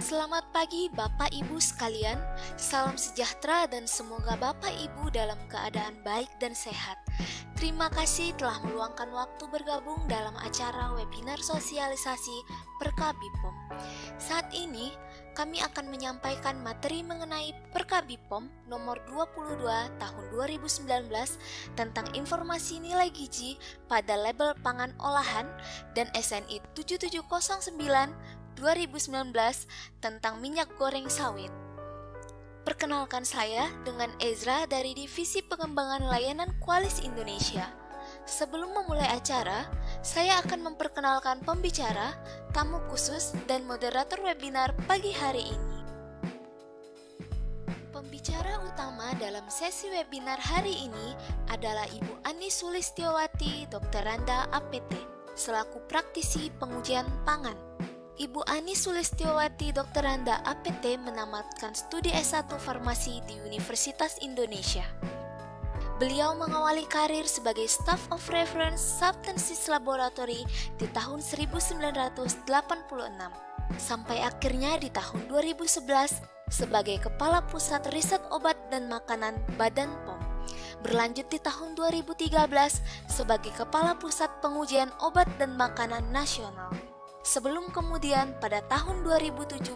Selamat pagi Bapak Ibu sekalian, salam sejahtera dan semoga Bapak Ibu dalam keadaan baik dan sehat. Terima kasih telah meluangkan waktu bergabung dalam acara webinar sosialisasi Perkabipom. Saat ini, kami akan menyampaikan materi mengenai Perkabipom nomor 22 tahun 2019 tentang informasi nilai gizi pada label pangan olahan dan SNI 7709 2019 tentang minyak goreng sawit. Perkenalkan saya dengan Ezra dari Divisi Pengembangan Layanan Qualis Indonesia. Sebelum memulai acara, saya akan memperkenalkan pembicara, tamu khusus, dan moderator webinar pagi hari ini. Pembicara utama dalam sesi webinar hari ini adalah Ibu Ani Sulistiowati Dokteranda APT, selaku praktisi pengujian pangan. Ibu Ani Sulistiowati Dokteranda APT menamatkan studi S1 Farmasi di Universitas Indonesia. Beliau mengawali karir sebagai Staff of Reference Substances Laboratory di tahun 1986, sampai akhirnya di tahun 2011 sebagai Kepala Pusat Riset Obat dan Makanan Badan POM. Berlanjut di tahun 2013 sebagai Kepala Pusat Pengujian Obat dan Makanan Nasional. Sebelum kemudian pada tahun 2017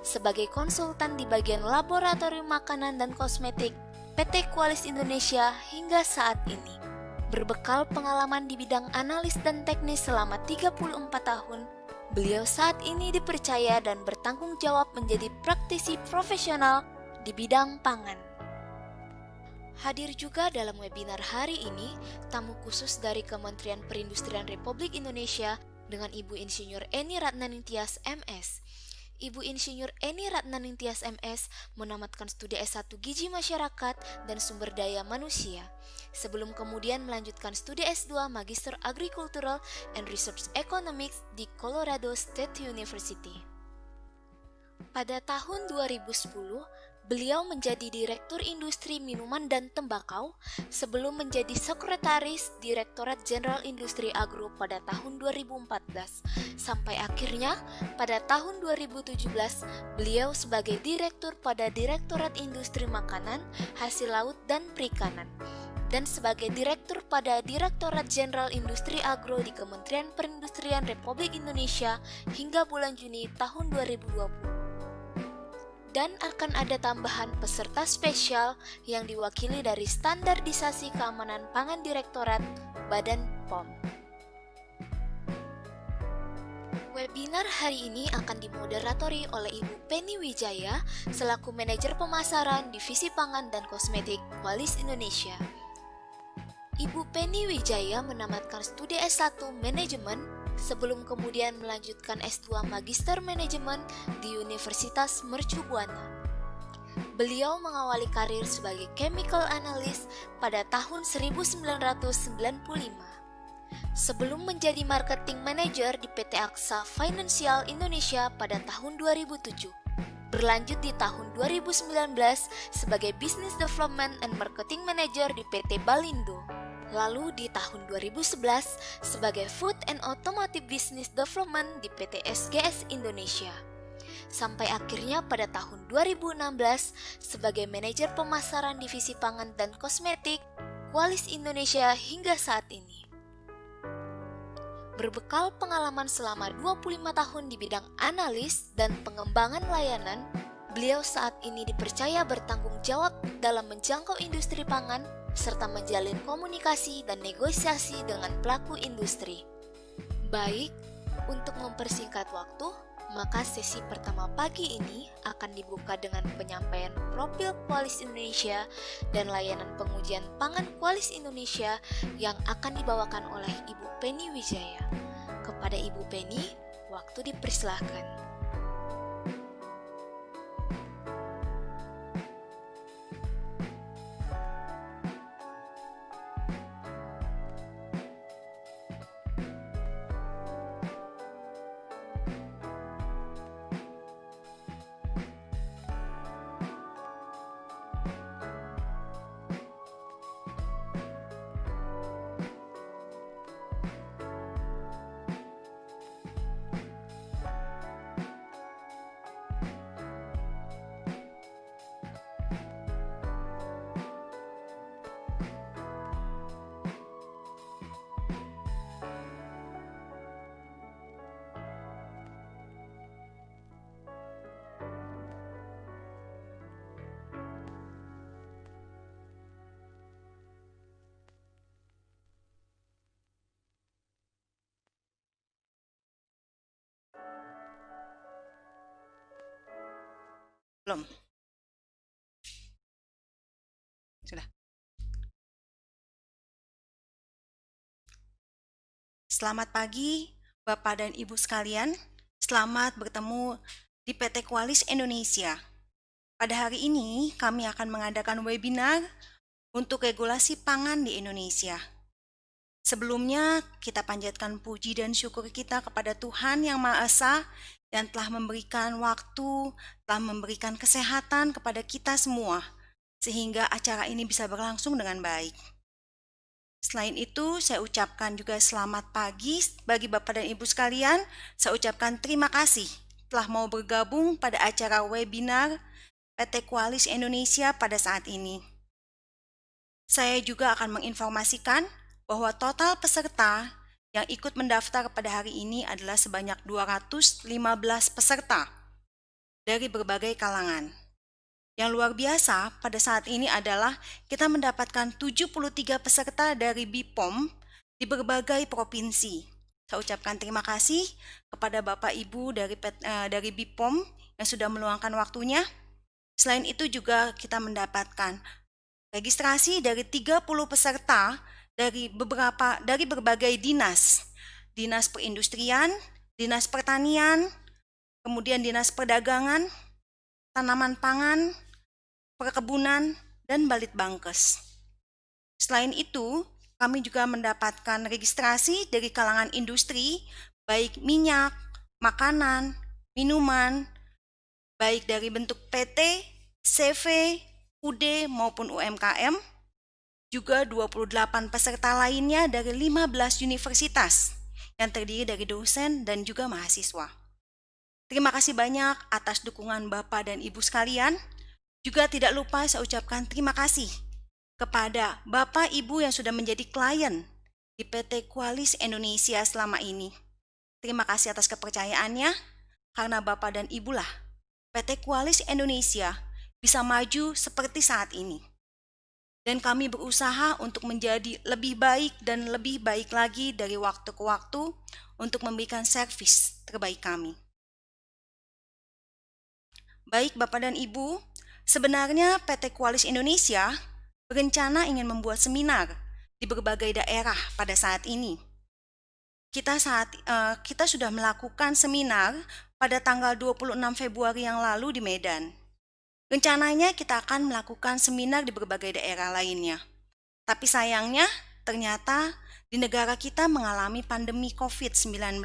sebagai konsultan di bagian laboratorium makanan dan kosmetik PT Qualis Indonesia hingga saat ini. Berbekal pengalaman di bidang analis dan teknis selama 34 tahun, beliau saat ini dipercaya dan bertanggung jawab menjadi praktisi profesional di bidang pangan. Hadir juga dalam webinar hari ini tamu khusus dari Kementerian Perindustrian Republik Indonesia dengan Ibu Insinyur Eni Ratnaningtyas MS. Ibu Insinyur Eni Ratnaningtyas MS menamatkan studi S1 Gizi Masyarakat dan Sumber Daya Manusia, sebelum kemudian melanjutkan studi S2 Magister Agricultural and Research Economics di Colorado State University. Pada tahun 2010, beliau menjadi Direktur Industri Minuman dan Tembakau sebelum menjadi Sekretaris Direktorat Jenderal Industri Agro pada tahun 2014. Sampai akhirnya pada tahun 2017 beliau sebagai Direktur pada Direktorat Industri Makanan, Hasil Laut dan Perikanan dan sebagai Direktur pada Direktorat Jenderal Industri Agro di Kementerian Perindustrian Republik Indonesia hingga bulan Juni tahun 2020. Dan akan ada tambahan peserta spesial yang diwakili dari Standarisasi Keamanan Pangan Direktorat Badan POM. Webinar hari ini akan dimoderatori oleh Ibu Penny Wijaya selaku Manajer Pemasaran Divisi Pangan dan Kosmetik Qualis Indonesia. Ibu Penny Wijaya menamatkan studi S1 Manajemen sebelum kemudian melanjutkan S2 Magister Manajemen di Universitas Mercu Buana. Beliau mengawali karir sebagai Chemical Analyst pada tahun 1995, sebelum menjadi Marketing Manager di PT Aksa Financial Indonesia pada tahun 2007. Berlanjut di tahun 2019 sebagai Business Development and Marketing Manager di PT Balindo. Lalu di tahun 2011 sebagai Food and Automotive Business Development di PT SGS Indonesia. Sampai akhirnya pada tahun 2016 sebagai Manajer Pemasaran Divisi Pangan dan Kosmetik Qualis Indonesia hingga saat ini. Berbekal pengalaman selama 25 tahun di bidang analis dan pengembangan layanan, beliau saat ini dipercaya bertanggung jawab dalam menjangkau industri pangan serta menjalin komunikasi dan negosiasi dengan pelaku industri. Baik, untuk mempersingkat waktu, maka sesi pertama pagi ini akan dibuka dengan penyampaian profil Qualis Indonesia dan layanan pengujian pangan Qualis Indonesia yang akan dibawakan oleh Ibu Penny Wijaya. Kepada Ibu Penny, waktu dipersilahkan. Belum? Sudah. Selamat pagi, Bapak dan Ibu sekalian. Selamat bertemu di PT Qualis Indonesia. Pada hari ini, kami akan mengadakan webinar untuk regulasi pangan di Indonesia. Sebelumnya, kita panjatkan puji dan syukur kita kepada Tuhan Yang Maha Esa yang telah memberikan waktu, telah memberikan kesehatan kepada kita semua, sehingga acara ini bisa berlangsung dengan baik. Selain itu, saya ucapkan juga selamat pagi bagi Bapak dan Ibu sekalian. Saya ucapkan terima kasih telah mau bergabung pada acara webinar PT Qualis Indonesia pada saat ini. Saya juga akan menginformasikan bahwa total peserta yang ikut mendaftar pada hari ini adalah sebanyak 215 peserta dari berbagai kalangan. Yang luar biasa pada saat ini adalah kita mendapatkan 73 peserta dari BPOM di berbagai provinsi. Saya ucapkan terima kasih kepada Bapak Ibu dari BPOM yang sudah meluangkan waktunya. Selain itu juga kita mendapatkan registrasi dari 30 peserta dari berbagai dinas. Dinas Perindustrian, Dinas Pertanian, kemudian Dinas Perdagangan, Tanaman Pangan, Perkebunan, dan Balitbangkes. Selain itu, kami juga mendapatkan registrasi dari kalangan industri, baik minyak, makanan, minuman, baik dari bentuk PT, CV, UD, maupun UMKM, juga 28 peserta lainnya dari 15 universitas yang terdiri dari dosen dan juga mahasiswa. Terima kasih banyak atas dukungan Bapak dan Ibu sekalian. Juga tidak lupa saya ucapkan terima kasih kepada Bapak Ibu yang sudah menjadi klien di PT Qualis Indonesia selama ini. Terima kasih atas kepercayaannya, karena Bapak dan Ibu lah PT Qualis Indonesia bisa maju seperti saat ini. Dan kami berusaha untuk menjadi lebih baik dan lebih baik lagi dari waktu ke waktu untuk memberikan servis terbaik kami. Baik Bapak dan Ibu, sebenarnya PT Qualis Indonesia berencana ingin membuat seminar di berbagai daerah pada saat ini. Kita sudah melakukan seminar pada tanggal 26 Februari yang lalu di Medan. Rencananya kita akan melakukan seminar di berbagai daerah lainnya. Tapi sayangnya ternyata di negara kita mengalami pandemi COVID-19.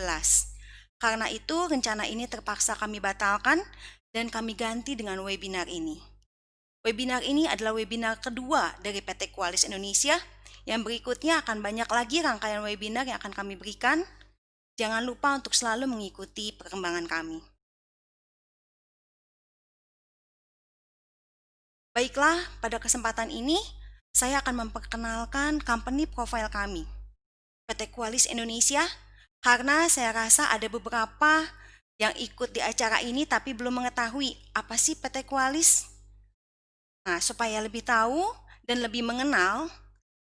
Karena itu rencana ini terpaksa kami batalkan dan kami ganti dengan webinar ini. Webinar ini adalah webinar kedua dari PT Qualis Indonesia. Yang berikutnya akan banyak lagi rangkaian webinar yang akan kami berikan. Jangan lupa untuk selalu mengikuti perkembangan kami. Baiklah, pada kesempatan ini saya akan memperkenalkan company profile kami, PT Qualis Indonesia, karena saya rasa ada beberapa yang ikut di acara ini tapi belum mengetahui apa sih PT Qualis. Nah, supaya lebih tahu dan lebih mengenal,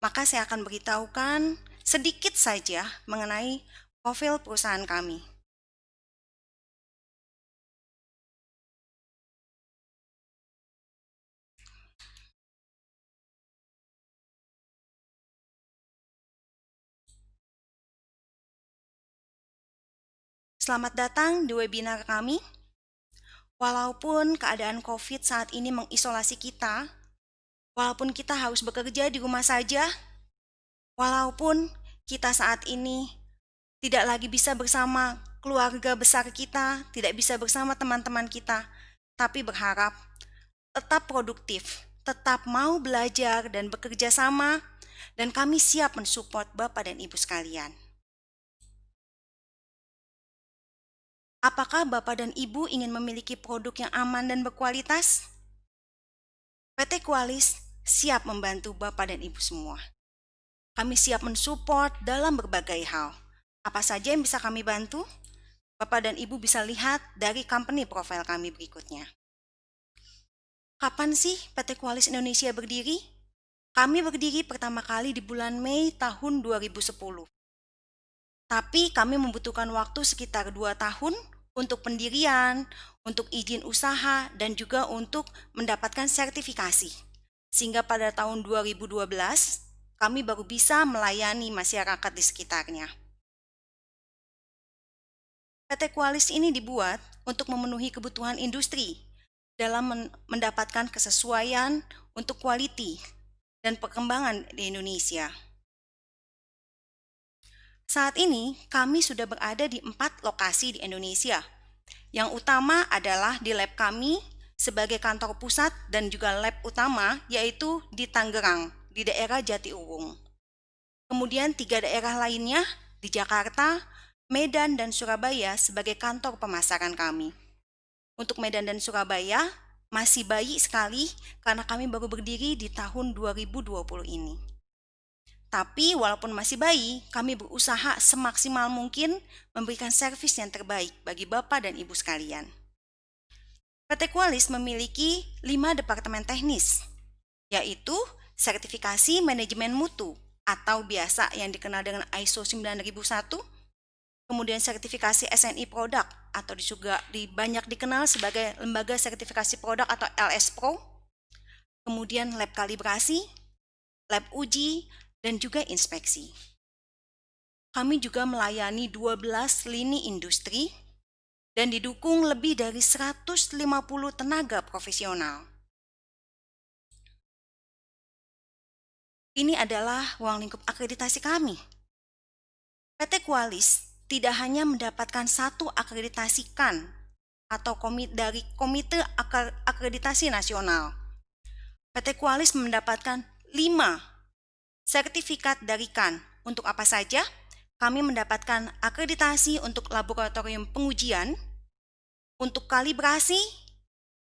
maka saya akan beritahukan sedikit saja mengenai profil perusahaan kami. Selamat datang di webinar kami. Walaupun keadaan COVID saat ini mengisolasi kita, walaupun kita harus bekerja di rumah saja, walaupun kita saat ini tidak lagi bisa bersama keluarga besar kita, tidak bisa bersama teman-teman kita, tapi berharap tetap produktif, tetap mau belajar dan bekerja sama, dan kami siap mensupport Bapak dan Ibu sekalian. Apakah Bapak dan Ibu ingin memiliki produk yang aman dan berkualitas? PT Qualis siap membantu Bapak dan Ibu semua. Kami siap mensupport dalam berbagai hal. Apa saja yang bisa kami bantu? Bapak dan Ibu bisa lihat dari company profile kami berikutnya. Kapan sih PT Qualis Indonesia berdiri? Kami berdiri pertama kali di bulan Mei tahun 2010. Tapi kami membutuhkan waktu sekitar 2 tahun untuk pendirian, untuk izin usaha, dan juga untuk mendapatkan sertifikasi. Sehingga pada tahun 2012, kami baru bisa melayani masyarakat di sekitarnya. PT Qualis ini dibuat untuk memenuhi kebutuhan industri dalam mendapatkan kesesuaian untuk quality dan perkembangan di Indonesia. Saat ini, kami sudah berada di 4 lokasi di Indonesia. Yang utama adalah di lab kami sebagai kantor pusat dan juga lab utama yaitu di Tangerang, di daerah Jatiuwung. Kemudian 3 daerah lainnya di Jakarta, Medan, dan Surabaya sebagai kantor pemasaran kami. Untuk Medan dan Surabaya masih bayi sekali karena kami baru berdiri di tahun 2020 ini. Tapi walaupun masih bayi, kami berusaha semaksimal mungkin memberikan servis yang terbaik bagi Bapak dan Ibu sekalian. PT Qualis memiliki 5 departemen teknis, yaitu sertifikasi manajemen mutu atau biasa yang dikenal dengan ISO 9001, kemudian sertifikasi SNI produk atau juga banyak dikenal sebagai lembaga sertifikasi produk atau LS Pro, kemudian lab kalibrasi, lab uji, dan juga inspeksi. Kami juga melayani 12 lini industri dan didukung lebih dari 150 tenaga profesional. Ini adalah ruang lingkup akreditasi kami. PT Qualis tidak hanya mendapatkan satu akreditasikan atau dari Komite Akreditasi Nasional. PT Qualis mendapatkan 5 sertifikat dari KAN. Untuk apa saja? Kami mendapatkan akreditasi untuk laboratorium pengujian, untuk kalibrasi,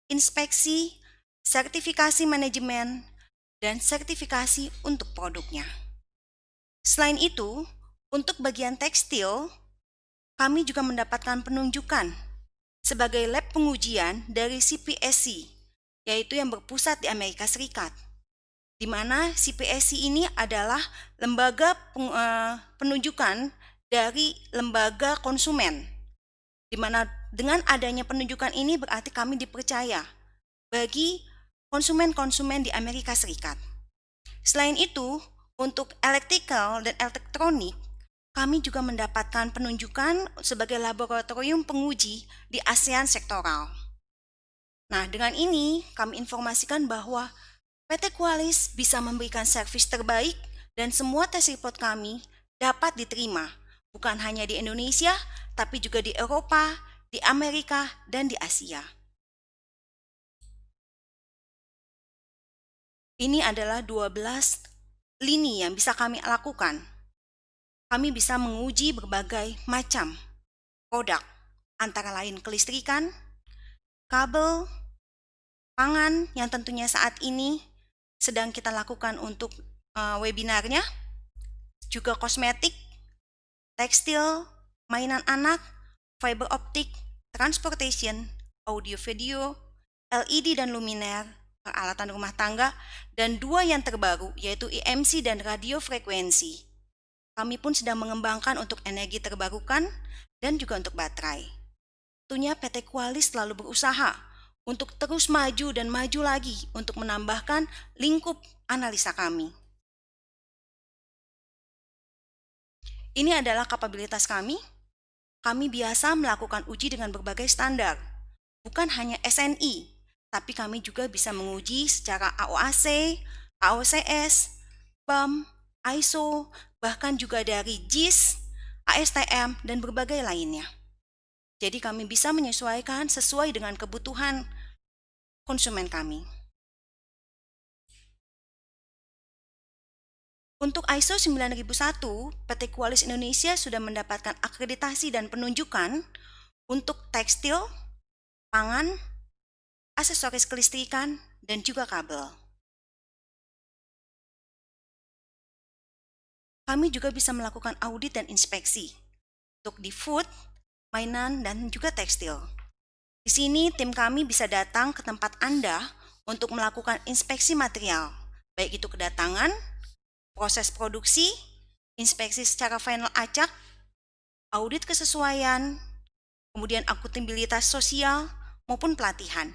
inspeksi, sertifikasi manajemen, dan sertifikasi untuk produknya. Selain itu, untuk bagian tekstil, kami juga mendapatkan penunjukan sebagai lab pengujian dari CPSC, yaitu yang berpusat di Amerika Serikat, di mana CPSC ini adalah lembaga penunjukan dari lembaga konsumen, di mana dengan adanya penunjukan ini berarti kami dipercaya bagi konsumen-konsumen di Amerika Serikat. Selain itu, untuk electrical dan elektronik, kami juga mendapatkan penunjukan sebagai laboratorium penguji di ASEAN sektoral. Nah, dengan ini kami informasikan bahwa PT Qualis bisa memberikan servis terbaik dan semua tes report kami dapat diterima, bukan hanya di Indonesia, tapi juga di Eropa, di Amerika, dan di Asia. Ini adalah 12 lini yang bisa kami lakukan. Kami bisa menguji berbagai macam produk, antara lain kelistrikan, kabel, pangan yang tentunya saat ini sedang kita lakukan untuk webinarnya, juga kosmetik, tekstil, mainan anak, fiber optik, transportation, audio video, LED dan luminaire, peralatan rumah tangga, dan 2 yang terbaru yaitu EMC dan radio frekuensi. Kami pun sedang mengembangkan untuk energi terbarukan dan juga untuk baterai. Tentunya PT Qualis selalu berusaha untuk terus maju dan maju lagi untuk menambahkan lingkup analisa kami. Ini adalah kapabilitas kami. Kami biasa melakukan uji dengan berbagai standar, bukan hanya SNI, tapi kami juga bisa menguji secara AOAC, AOCS, BAM, ISO, bahkan juga dari JIS, ASTM, dan berbagai lainnya. Jadi kami bisa menyesuaikan sesuai dengan kebutuhan konsumen kami. Untuk ISO 9001, PT Qualis Indonesia sudah mendapatkan akreditasi dan penunjukan untuk tekstil, pangan, aksesoris kelistrikan, dan juga kabel. Kami juga bisa melakukan audit dan inspeksi untuk di food, mainan, dan juga tekstil. Di sini tim kami bisa datang ke tempat Anda untuk melakukan inspeksi material, baik itu kedatangan, proses produksi, inspeksi secara final acak, audit kesesuaian, kemudian akuntabilitas sosial, maupun pelatihan.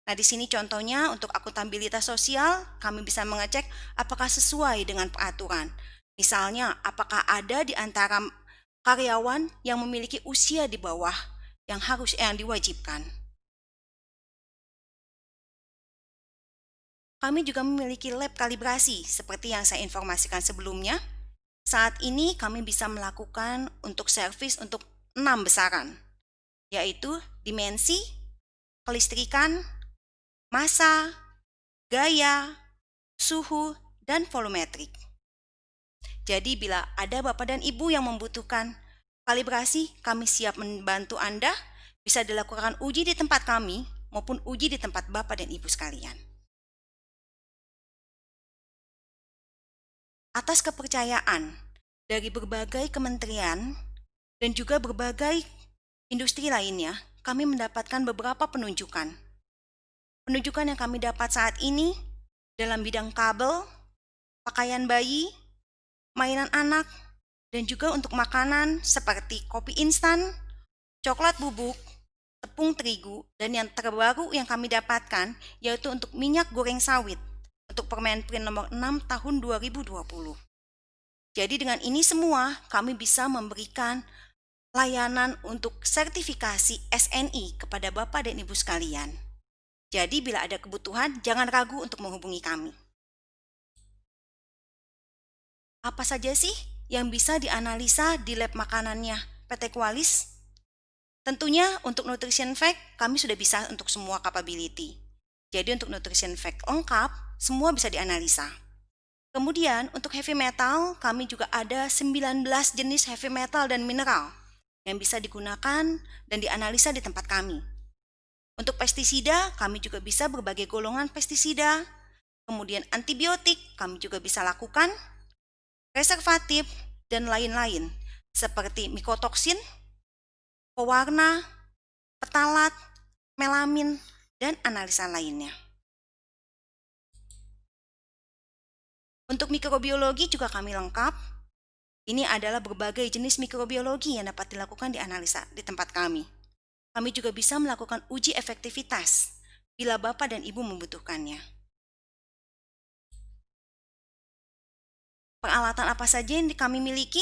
Nah, di sini contohnya untuk akuntabilitas sosial, kami bisa mengecek apakah sesuai dengan peraturan. Misalnya, apakah ada di antara karyawan yang memiliki usia di bawah yang diwajibkan. Kami juga memiliki lab kalibrasi seperti yang saya informasikan sebelumnya. Saat ini kami bisa melakukan untuk servis untuk 6 besaran, yaitu dimensi, kelistrikan, massa, gaya, suhu, dan volumetrik. Jadi bila ada Bapak dan Ibu yang membutuhkan kalibrasi, kami siap membantu Anda. Bisa dilakukan uji di tempat kami maupun uji di tempat Bapak dan Ibu sekalian. Atas kepercayaan dari berbagai kementerian dan juga berbagai industri lainnya, kami mendapatkan beberapa penunjukan. Penunjukan yang kami dapat saat ini dalam bidang kabel, pakaian bayi, mainan anak, dan juga untuk makanan seperti kopi instan, coklat bubuk, tepung terigu, dan yang terbaru yang kami dapatkan yaitu untuk minyak goreng sawit untuk Permenprin nomor 6 tahun 2020. Jadi dengan ini semua kami bisa memberikan layanan untuk sertifikasi SNI kepada Bapak dan Ibu sekalian. Jadi bila ada kebutuhan, jangan ragu untuk menghubungi kami. Apa saja sih yang bisa dianalisa di lab makanannya PT Qualis? Tentunya untuk nutrition fact, kami sudah bisa untuk semua capability. Jadi untuk nutrition fact lengkap, semua bisa dianalisa. Kemudian untuk heavy metal, kami juga ada 19 jenis heavy metal dan mineral yang bisa digunakan dan dianalisa di tempat kami. Untuk pestisida, kami juga bisa berbagai golongan pestisida. Kemudian antibiotik, kami juga bisa lakukan. Preservatif, dan lain-lain seperti mikotoksin, pewarna, petalat, melamin, dan analisa lainnya. Untuk mikrobiologi juga kami lengkap. Ini adalah berbagai jenis mikrobiologi yang dapat dilakukan di analisa di tempat kami. Kami juga bisa melakukan uji efektivitas bila Bapak dan Ibu membutuhkannya. Peralatan apa saja yang kami miliki?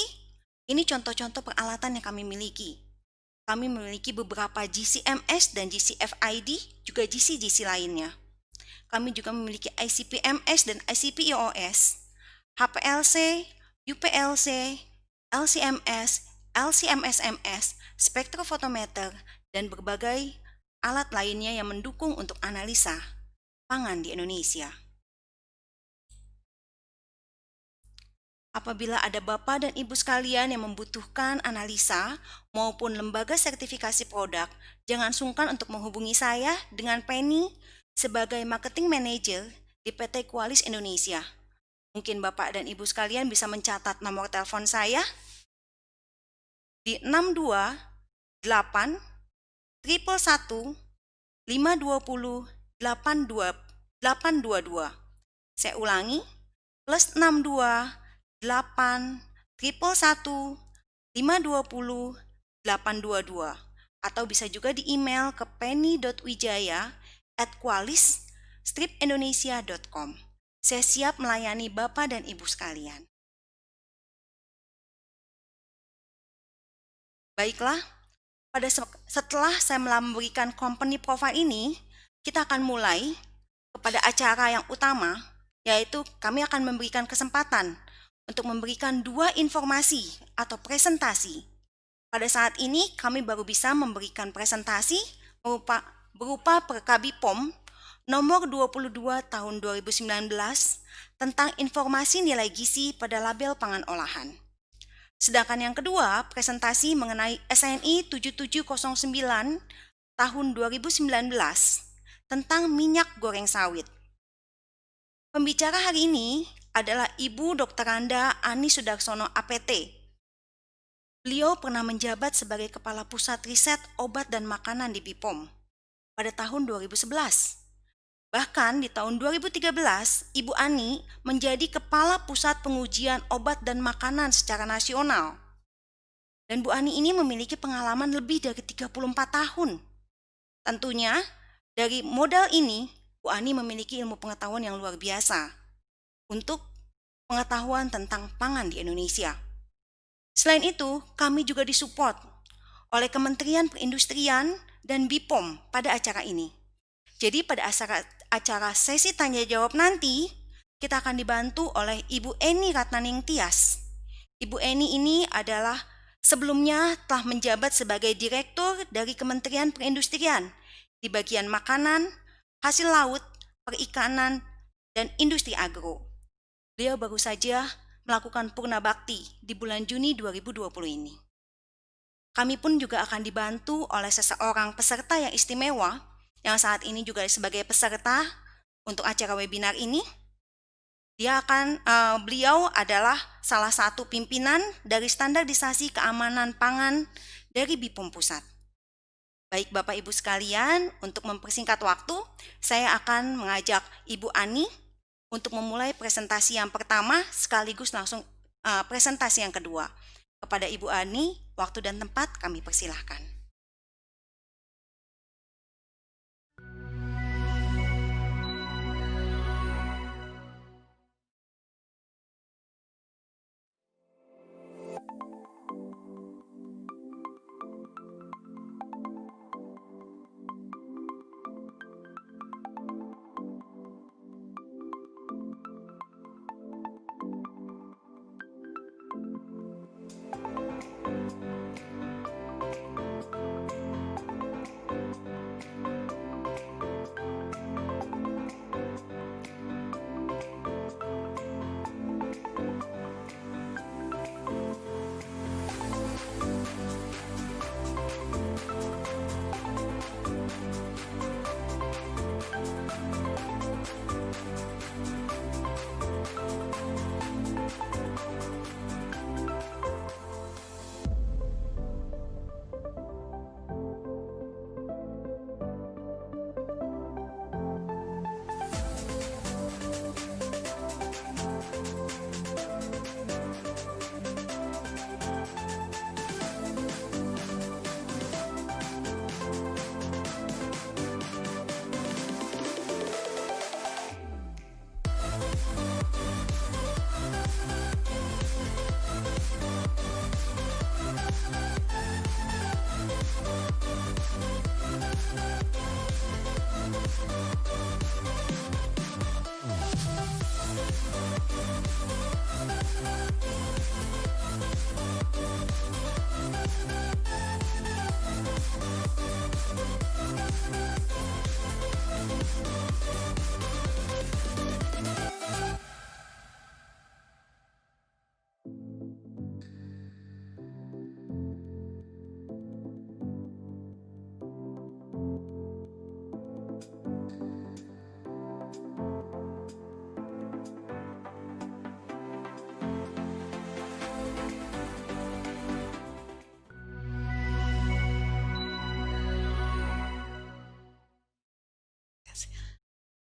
Ini contoh-contoh peralatan yang kami miliki. Kami memiliki beberapa GCMS dan GCFID, juga GC-GC lainnya. Kami juga memiliki ICP-MS dan ICP-IOS, HPLC, UPLC, LCMS, LCMS-MS, spektrofotometer, dan berbagai alat lainnya yang mendukung untuk analisa pangan di Indonesia. Apabila ada Bapak dan Ibu sekalian yang membutuhkan analisa maupun lembaga sertifikasi produk, jangan sungkan untuk menghubungi saya dengan Penny sebagai Marketing Manager di PT Qualis Indonesia. Mungkin Bapak dan Ibu sekalian bisa mencatat nomor telepon saya di 628 111 520 822. Saya ulangi, plus 62 8 111 520 822. Atau bisa juga di email ke penny.wijaya@qualis-indonesia.com. Saya siap melayani Bapak dan Ibu sekalian. Baiklah, setelah saya memberikan company profile ini, kita akan mulai kepada acara yang utama, yaitu kami akan memberikan kesempatan untuk memberikan 2 informasi atau presentasi. Pada saat ini kami baru bisa memberikan presentasi berupa Perkabi POM nomor 22 tahun 2019 tentang informasi nilai gizi pada label pangan olahan. Sedangkan yang kedua, presentasi mengenai SNI 7709 tahun 2019 tentang minyak goreng sawit. Pembicara hari ini adalah Ibu Dr. Randa Ani Sudarsono APT. Beliau pernah menjabat sebagai Kepala Pusat Riset Obat dan Makanan di BPOM pada tahun 2011. Bahkan di tahun 2013, Ibu Ani menjadi Kepala Pusat Pengujian Obat dan Makanan secara nasional. Dan Bu Ani ini memiliki pengalaman lebih dari 34 tahun. Tentunya, dari modal ini, Bu Ani memiliki ilmu pengetahuan yang luar biasa untuk pengetahuan tentang pangan di Indonesia. Selain itu, kami juga disupport oleh Kementerian Perindustrian dan BPOM pada acara ini. Jadi pada acara sesi tanya jawab nanti, kita akan dibantu oleh Ibu Eni Ratnaning Tias. Ibu Eni ini adalah sebelumnya telah menjabat sebagai Direktur dari Kementerian Perindustrian di bagian makanan, hasil laut, perikanan, dan industri agro. Beliau baru saja melakukan purna bakti di bulan Juni 2020 ini. Kami pun juga akan dibantu oleh seseorang peserta yang istimewa yang saat ini juga sebagai peserta untuk acara webinar ini. Beliau adalah salah satu pimpinan dari standarisasi keamanan pangan dari BPOM Pusat. Baik Bapak Ibu sekalian, untuk mempersingkat waktu, saya akan mengajak Ibu Ani untuk memulai presentasi yang pertama sekaligus langsung presentasi yang kedua. Kepada Ibu Ani, waktu dan tempat kami persilahkan.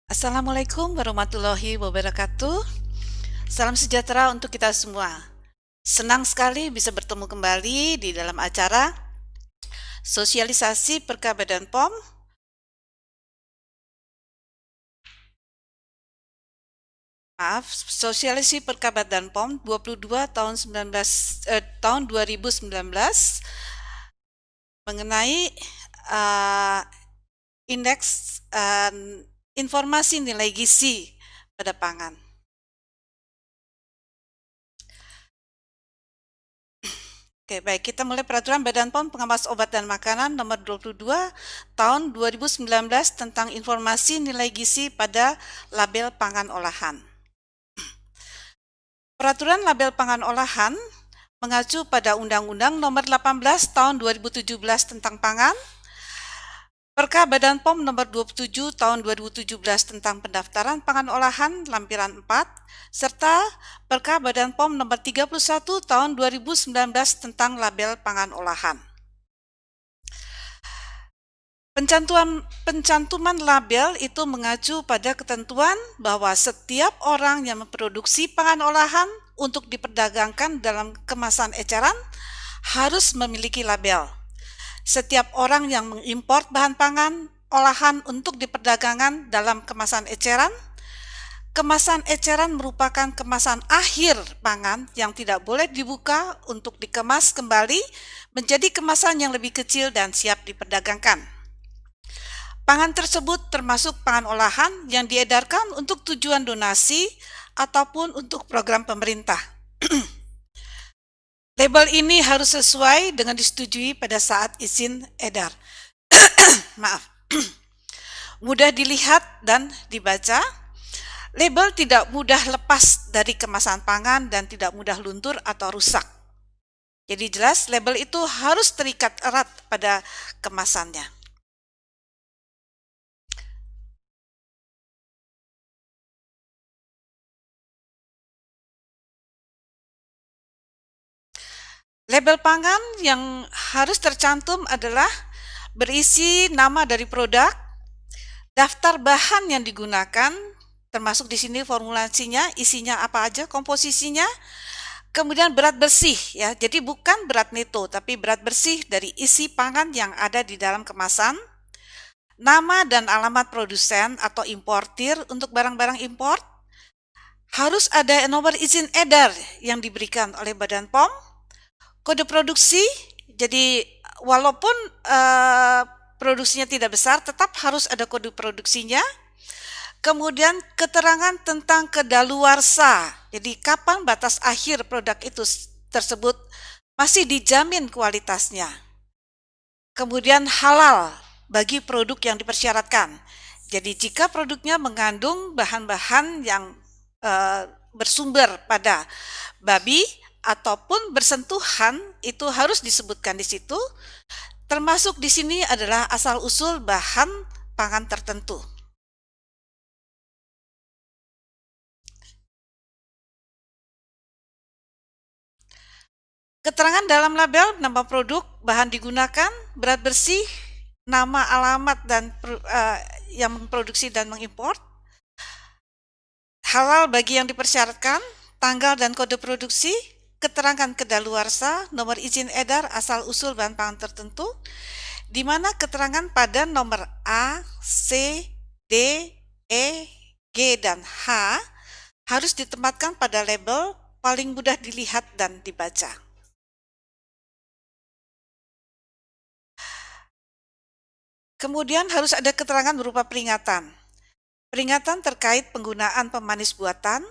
Assalamualaikum warahmatullahi wabarakatuh. Salam sejahtera untuk kita semua. Senang sekali bisa bertemu kembali di dalam acara sosialisasi Perka Badan POM sosialisasi Perka Badan POM 22 tahun 2019 mengenai indeks informasi nilai gizi pada pangan. Oke, baik, kita mulai peraturan Badan POM Pengawas Obat dan Makanan nomor 22 tahun 2019 tentang informasi nilai gizi pada label pangan olahan. Peraturan label pangan olahan mengacu pada Undang-Undang nomor 18 tahun 2017 tentang pangan, Perka Badan POM nomor 27 tahun 2017 tentang pendaftaran pangan olahan lampiran 4, serta Perka Badan POM nomor 31 tahun 2019 tentang label pangan olahan. Pencantuman label itu mengacu pada ketentuan bahwa setiap orang yang memproduksi pangan olahan untuk diperdagangkan dalam kemasan eceran harus memiliki label. Setiap orang yang mengimpor bahan pangan olahan untuk diperdagangkan dalam kemasan eceran, kemasan eceran merupakan kemasan akhir pangan yang tidak boleh dibuka untuk dikemas kembali menjadi kemasan yang lebih kecil dan siap diperdagangkan. Pangan tersebut termasuk pangan olahan yang diedarkan untuk tujuan donasi ataupun untuk program pemerintah. Label ini harus sesuai dengan disetujui pada saat izin edar. Maaf. Mudah dilihat dan dibaca. Label tidak mudah lepas dari kemasan pangan dan tidak mudah luntur atau rusak. Jadi jelas label itu harus terikat erat pada kemasannya. Label pangan yang harus tercantum adalah berisi nama dari produk, daftar bahan yang digunakan, termasuk di sini formulasinya, isinya apa aja, komposisinya, kemudian berat bersih ya. Jadi bukan berat neto, tapi berat bersih dari isi pangan yang ada di dalam kemasan, nama dan alamat produsen atau importir untuk barang-barang impor, harus ada nomor izin edar yang diberikan oleh Badan POM, kode produksi, jadi walaupun produksinya tidak besar, tetap harus ada kode produksinya. Kemudian keterangan tentang kedaluarsa, jadi kapan batas akhir produk itu tersebut masih dijamin kualitasnya. Kemudian halal bagi produk yang dipersyaratkan. Jadi jika produknya mengandung bahan-bahan yang bersumber pada babi, ataupun bersentuhan, itu harus disebutkan di situ. Termasuk di sini adalah asal-usul bahan pangan tertentu. Keterangan dalam label, nama produk, bahan digunakan, berat bersih, nama alamat dan yang memproduksi dan mengimpor, halal bagi yang dipersyaratkan, tanggal dan kode produksi, keterangan kedaluarsa, nomor izin edar asal-usul bahan pangan tertentu, di mana keterangan pada nomor A, C, D, E, G, dan H harus ditempatkan pada label paling mudah dilihat dan dibaca. Kemudian harus ada keterangan berupa peringatan. Peringatan terkait penggunaan pemanis buatan.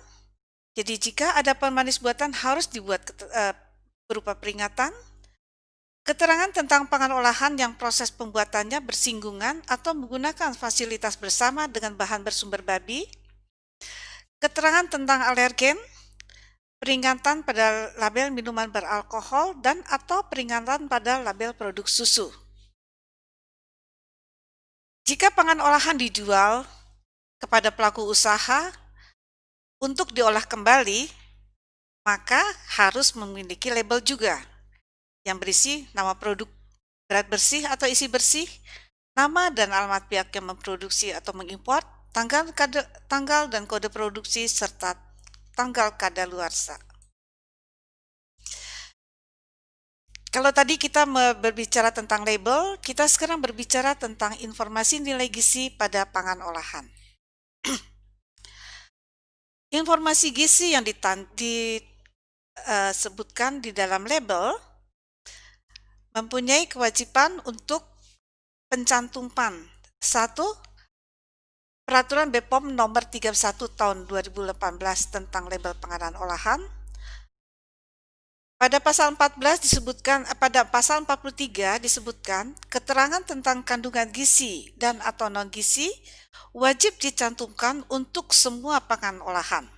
Jadi jika ada pemanis buatan harus dibuat berupa peringatan, keterangan tentang pangan olahan yang proses pembuatannya bersinggungan atau menggunakan fasilitas bersama dengan bahan bersumber babi, keterangan tentang alergen, peringatan pada label minuman beralkohol dan atau peringatan pada label produk susu. Jika pangan olahan dijual kepada pelaku usaha untuk diolah kembali, maka harus memiliki label juga yang berisi nama produk, berat bersih atau isi bersih, nama dan alamat pihak yang memproduksi atau mengimpor, tanggal dan kode produksi, serta tanggal kadaluarsa. Kalau tadi kita berbicara tentang label, kita sekarang berbicara tentang informasi nilai gizi pada pangan olahan. Informasi gizi yang disebutkan di dalam label mempunyai kewajiban untuk pencantuman. 1. Peraturan BPOM nomor 31 tahun 2018 tentang label panganan olahan. Pada pasal 43 disebutkan keterangan tentang kandungan gizi dan atau non-gizi wajib dicantumkan untuk semua pangan olahan.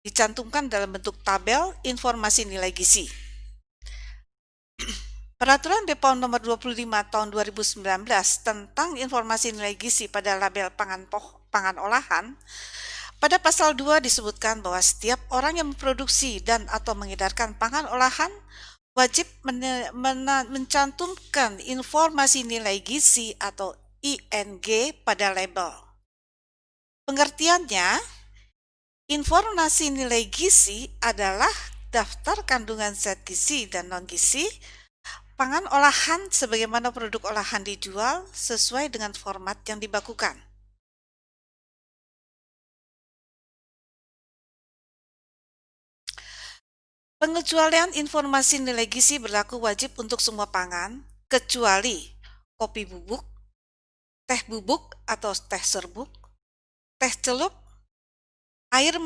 Dicantumkan dalam bentuk tabel informasi nilai gizi. Peraturan BPOM nomor 25 tahun 2019 tentang informasi nilai gizi pada label pangan olahan, pada pasal 2 disebutkan bahwa setiap orang yang memproduksi dan atau mengedarkan pangan olahan wajib mencantumkan informasi nilai gizi atau ING pada label. Pengertiannya, informasi nilai gizi adalah daftar kandungan zat gizi dan non-gizi, pangan olahan sebagaimana produk olahan dijual sesuai dengan format yang dibakukan. Pengecualian informasi nilai gizi berlaku wajib untuk semua pangan, kecuali kopi bubuk, teh bubuk atau teh serbuk, teh celup, air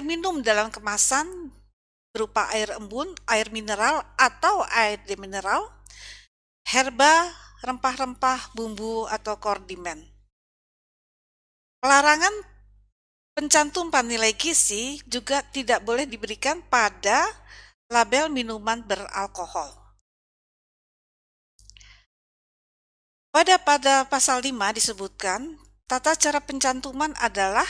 minum dalam kemasan berupa air embun, air mineral atau air demineral, herba, rempah-rempah, bumbu atau kondimen. Pelarangan pencantuman nilai gizi juga tidak boleh diberikan pada label minuman beralkohol. Pada pasal 5 disebutkan, tata cara pencantuman adalah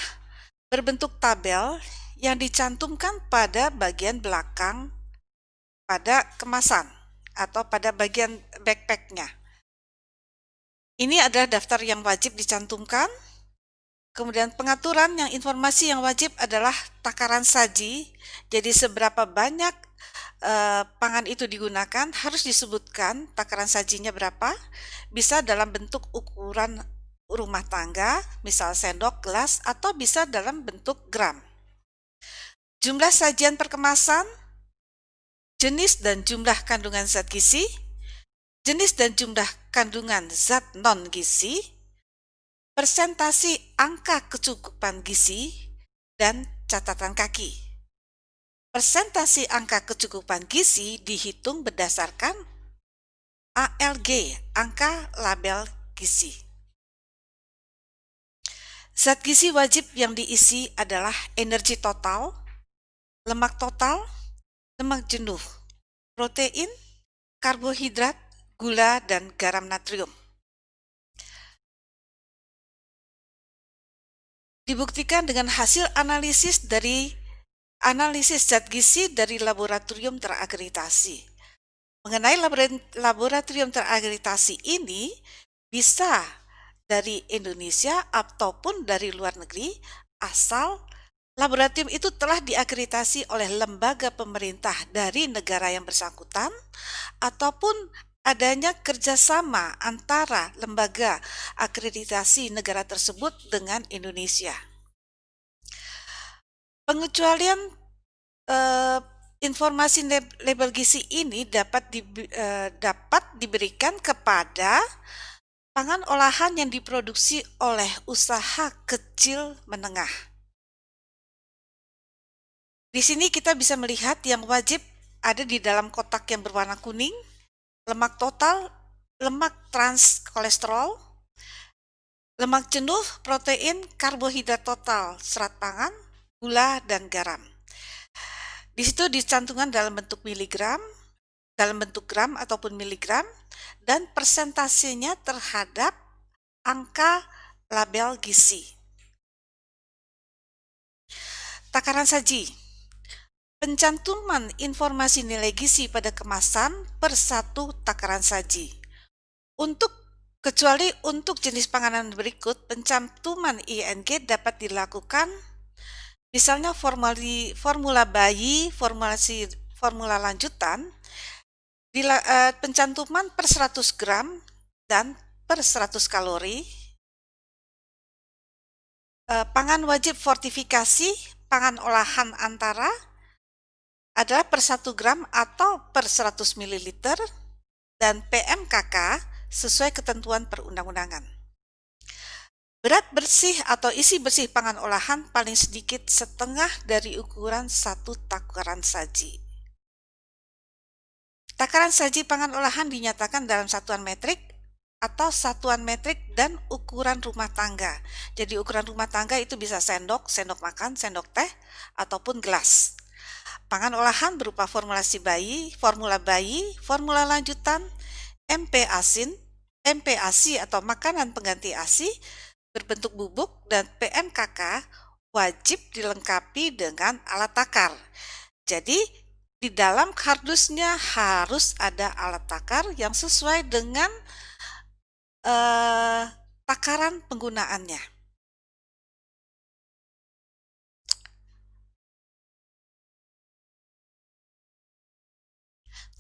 berbentuk tabel yang dicantumkan pada bagian belakang pada kemasan atau pada bagian backpacknya. Ini adalah daftar yang wajib dicantumkan. Kemudian pengaturan yang informasi yang wajib adalah takaran saji. Jadi seberapa banyak pangan itu digunakan harus disebutkan takaran sajinya berapa. Bisa dalam bentuk ukuran rumah tangga, misal sendok, gelas, atau bisa dalam bentuk gram. Jumlah sajian per kemasan, jenis dan jumlah kandungan zat gizi, jenis dan jumlah kandungan zat non-gizi, persentasi angka kecukupan gizi, dan catatan kaki. Persentasi angka kecukupan gizi dihitung berdasarkan ALG, angka label gizi. Zat gizi wajib yang diisi adalah energi total, lemak total, lemak jenuh, protein, karbohidrat, gula, dan garam natrium. Dibuktikan dengan hasil analisis zat gizi dari laboratorium terakreditasi. Mengenai laboratorium terakreditasi ini bisa dari Indonesia ataupun dari luar negeri, asal laboratorium itu telah diakreditasi oleh lembaga pemerintah dari negara yang bersangkutan ataupun adanya kerjasama antara lembaga akreditasi negara tersebut dengan Indonesia. Pengecualian informasi label gizi ini dapat diberikan kepada pangan olahan yang diproduksi oleh usaha kecil menengah. Di sini kita bisa melihat yang wajib ada di dalam kotak yang berwarna kuning, lemak total, lemak trans kolesterol, lemak jenuh, protein, karbohidrat total, serat pangan, gula, dan garam. Di situ dicantumkan dalam bentuk miligram, dalam bentuk gram ataupun miligram, dan persentasenya terhadap angka label gizi. Takaran saji. Pencantuman informasi nilai gizi pada kemasan per satu takaran saji. Kecuali untuk jenis panganan berikut, pencantuman ING dapat dilakukan misalnya formula bayi, formula lanjutan, pencantuman per 100 gram dan per 100 kalori, pangan wajib fortifikasi, pangan olahan antara adalah per 1 gram atau per 100 ml, dan PMKK sesuai ketentuan perundang-undangan. Berat bersih atau isi bersih pangan olahan paling sedikit setengah dari ukuran satu takaran saji. Takaran saji pangan olahan dinyatakan dalam satuan metrik atau satuan metrik dan ukuran rumah tangga. Jadi ukuran rumah tangga itu bisa sendok, sendok makan, sendok teh, ataupun gelas. Pangan olahan berupa formula bayi, formula lanjutan, MP asin, MP ASI atau makanan pengganti ASI berbentuk bubuk, dan PMKK wajib dilengkapi dengan alat takar. Jadi di dalam kardusnya harus ada alat takar yang sesuai dengan takaran penggunaannya.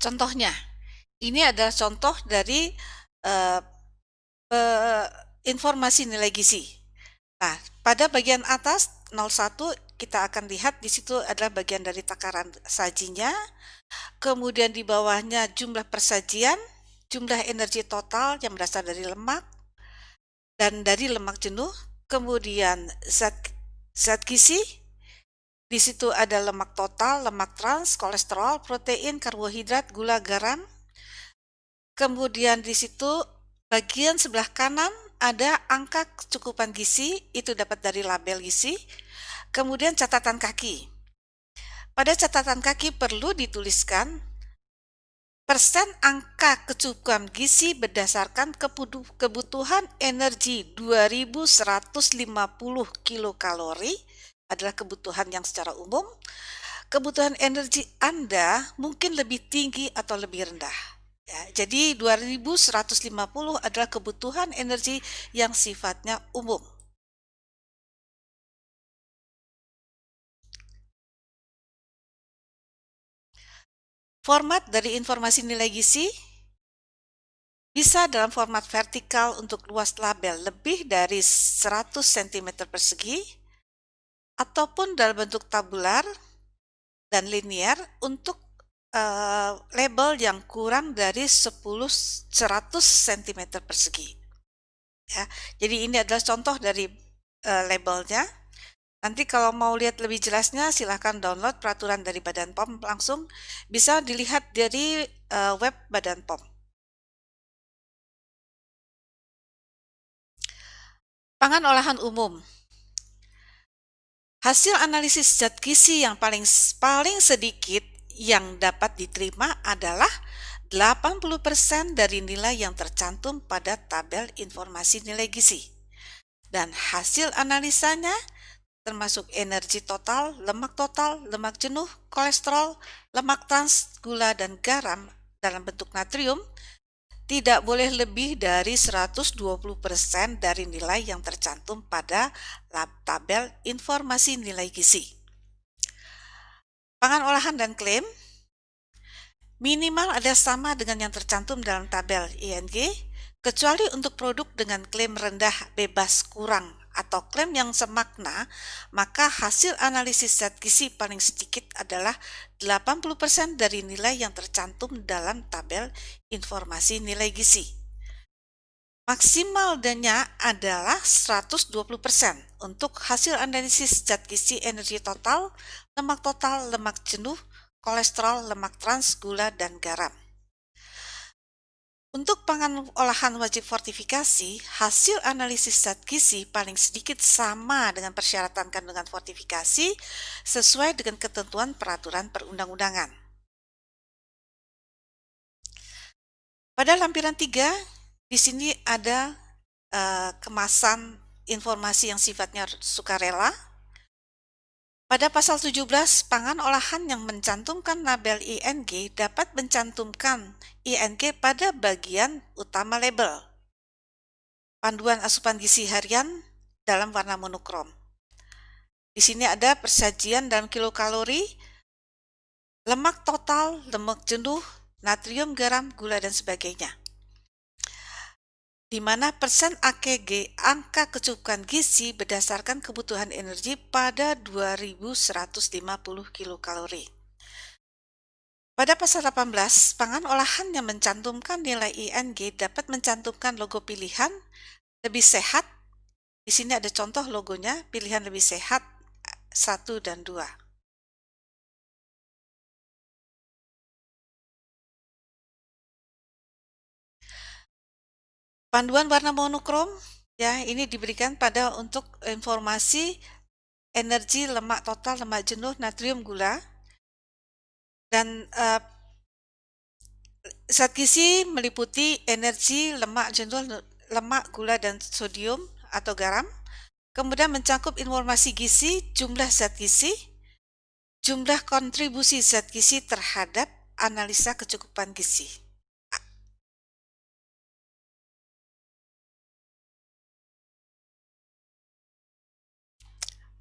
Contohnya, ini adalah contoh dari eh, informasi nilai gizi. Nah, pada bagian atas 01 kita akan lihat di situ adalah bagian dari takaran sajinya, kemudian di bawahnya jumlah persajian, jumlah energi total yang berasal dari lemak dan dari lemak jenuh, kemudian zat gizi. Di situ ada lemak total, lemak trans, kolesterol, protein, karbohidrat, gula, garam. Kemudian di situ bagian sebelah kanan ada angka kecukupan gizi, itu dapat dari label gizi. Kemudian catatan kaki. Pada catatan kaki perlu dituliskan persen angka kecukupan gizi berdasarkan kebutuhan energi 2150 kilokalori adalah kebutuhan yang secara umum. Kebutuhan energi Anda mungkin lebih tinggi atau lebih rendah. Ya, jadi 2150 adalah kebutuhan energi yang sifatnya umum. Format dari informasi nilai gizi bisa dalam format vertikal untuk luas label lebih dari 100 cm persegi, ataupun dalam bentuk tabular dan linear untuk label yang kurang dari 100 cm persegi. Ya, jadi ini adalah contoh dari labelnya. Nanti kalau mau lihat lebih jelasnya silahkan download peraturan dari Badan POM langsung, bisa dilihat dari web Badan POM. Pangan olahan umum. Hasil analisis zat gizi yang paling sedikit yang dapat diterima adalah 80% dari nilai yang tercantum pada tabel informasi nilai gizi. Dan hasil analisanya termasuk energi total, lemak jenuh, kolesterol, lemak trans, gula, dan garam dalam bentuk natrium tidak boleh lebih dari 120% dari nilai yang tercantum pada tabel informasi nilai gizi. Pangan olahan dan klaim minimal ada sama dengan yang tercantum dalam tabel ING, kecuali untuk produk dengan klaim rendah, bebas, kurang, atau klaim yang semakna, maka hasil analisis zat gizi paling sedikit adalah 80% dari nilai yang tercantum dalam tabel informasi nilai gizi. Maksimalnya adalah 120% untuk hasil analisis zat gizi energi total, lemak jenuh, kolesterol, lemak trans, gula, dan garam. Untuk pangan olahan wajib fortifikasi, hasil analisis zat gizi paling sedikit sama dengan persyaratan kandungan fortifikasi sesuai dengan ketentuan peraturan perundang-undangan. Pada lampiran 3, di sini ada kemasan informasi yang sifatnya sukarela. Pada pasal 17, pangan olahan yang mencantumkan label ING dapat mencantumkan ING pada bagian utama label. Panduan asupan gizi harian dalam warna monokrom. Di sini ada persajian dalam kilokalori, lemak total, lemak jenuh, natrium, garam, gula, dan sebagainya. Di mana persen AKG angka kecukupan gizi berdasarkan kebutuhan energi pada 2150 kilokalori. Pada pasal 18, pangan olahan yang mencantumkan nilai ING dapat mencantumkan logo pilihan lebih sehat. Di sini ada contoh logonya, pilihan lebih sehat 1 dan 2. Panduan warna monokrom, ya, ini diberikan pada untuk informasi energi, lemak total, lemak jenuh, natrium, gula, dan zat gizi meliputi energi, lemak jenuh, lemak, gula, dan sodium atau garam. Kemudian mencakup informasi gizi, jumlah zat gizi, jumlah kontribusi zat gizi terhadap analisa kecukupan gizi.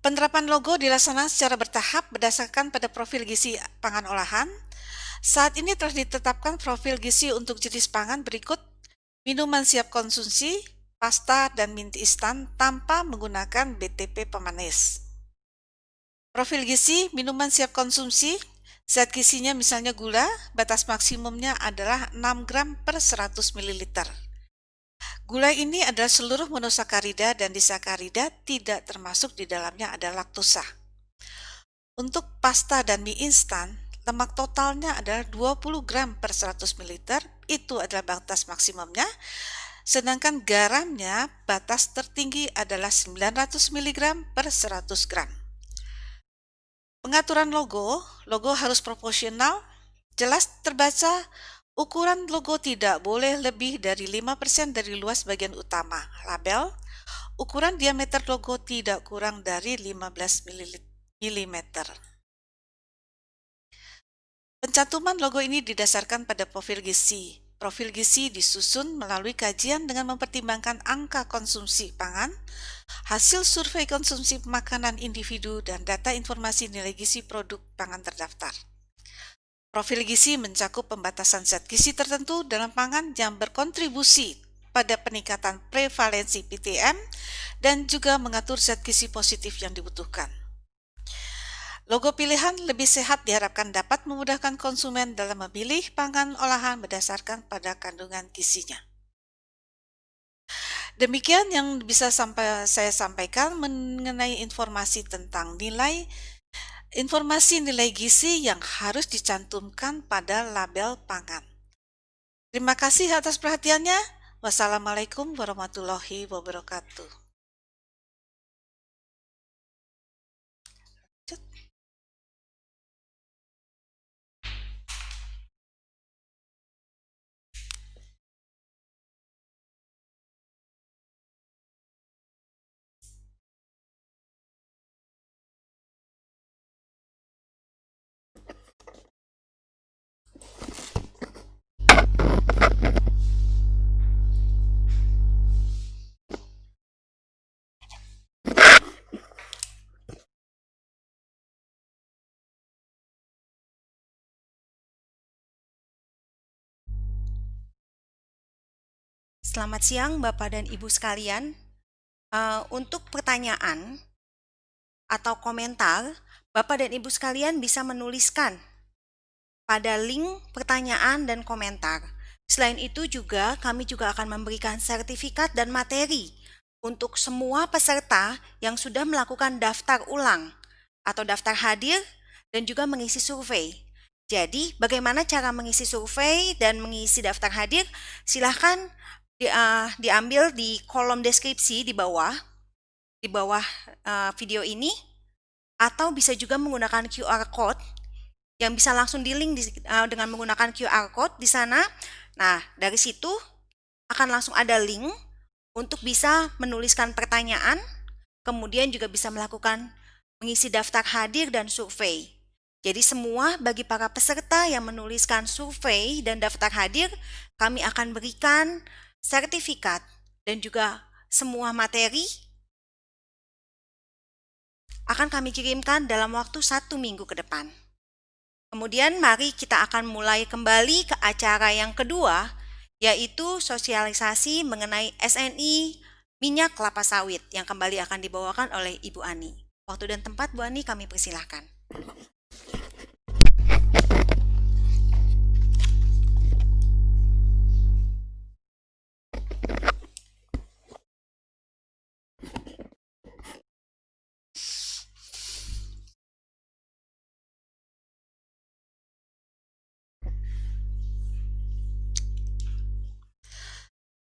Penerapan logo dilaksanakan secara bertahap berdasarkan pada profil gizi pangan olahan. Saat ini telah ditetapkan profil gizi untuk jenis pangan berikut: minuman siap konsumsi, pasta, dan mie instan tanpa menggunakan BTP pemanis. Profil gizi minuman siap konsumsi, zat gizinya misalnya gula, batas maksimumnya adalah 6 gram per 100 ml. Gula ini adalah seluruh monosakarida dan disakarida, tidak termasuk di dalamnya ada laktosa. Untuk pasta dan mie instan, lemak totalnya adalah 20 gram per 100 ml, itu adalah batas maksimumnya. Sedangkan garamnya batas tertinggi adalah 900 mg per 100 gram. Pengaturan logo harus proporsional, jelas terbaca. Ukuran logo tidak boleh lebih dari 5% dari luas bagian utama label. Ukuran diameter logo tidak kurang dari 15 mm. Pencantuman logo ini didasarkan pada profil gizi. Profil gizi disusun melalui kajian dengan mempertimbangkan angka konsumsi pangan, hasil survei konsumsi makanan individu, dan data informasi nilai gizi produk pangan terdaftar. Profil gizi mencakup pembatasan zat gizi tertentu dalam pangan yang berkontribusi pada peningkatan prevalensi PTM dan juga mengatur zat gizi positif yang dibutuhkan. Logo pilihan lebih sehat diharapkan dapat memudahkan konsumen dalam memilih pangan olahan berdasarkan pada kandungan gizinya. Demikian yang bisa saya sampaikan mengenai informasi tentang informasi nilai gizi yang harus dicantumkan pada label pangan. Terima kasih atas perhatiannya. Wassalamualaikum warahmatullahi wabarakatuh. Selamat siang Bapak dan Ibu sekalian. Untuk pertanyaan atau komentar, Bapak dan Ibu sekalian bisa menuliskan pada link pertanyaan dan komentar. Selain itu juga kami juga akan memberikan sertifikat dan materi untuk semua peserta yang sudah melakukan daftar ulang atau daftar hadir dan juga mengisi survei. Jadi, bagaimana cara mengisi survei dan mengisi daftar hadir? Silahkan diambil di kolom deskripsi di bawah video ini, atau bisa juga menggunakan QR code yang bisa langsung di-link dengan menggunakan QR code di sana. Nah, dari situ akan langsung ada link untuk bisa menuliskan pertanyaan, kemudian juga bisa melakukan mengisi daftar hadir dan survei. Jadi semua bagi para peserta yang menuliskan survei dan daftar hadir, kami akan berikan sertifikat dan juga semua materi akan kami kirimkan dalam waktu 1 minggu ke depan. Kemudian mari kita akan mulai kembali ke acara yang kedua, yaitu sosialisasi mengenai SNI minyak kelapa sawit yang kembali akan dibawakan oleh Ibu Ani. Waktu dan tempat Bu Ani kami persilahkan.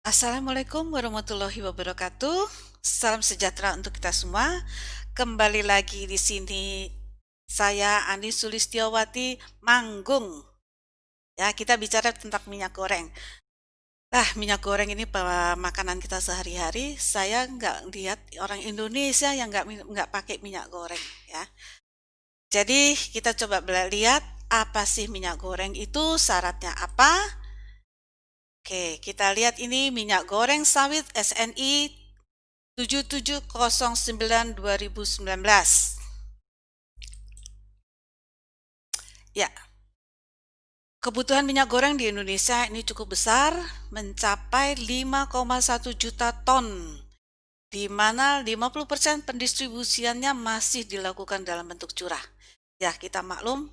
Assalamualaikum warahmatullahi wabarakatuh. Salam sejahtera untuk kita semua. Kembali lagi di sini saya Ani Sulistiawati manggung. Ya, kita bicara tentang minyak goreng. Minyak goreng ini makanan kita sehari-hari. Saya nggak lihat orang Indonesia yang nggak pakai minyak goreng, ya. Jadi kita coba lihat apa sih minyak goreng itu, syaratnya apa. Oke, kita lihat ini minyak goreng sawit SNI 7709/2019. Ya. Kebutuhan minyak goreng di Indonesia ini cukup besar, mencapai 5,1 juta ton, di mana 50% pendistribusiannya masih dilakukan dalam bentuk curah. Ya, kita maklum,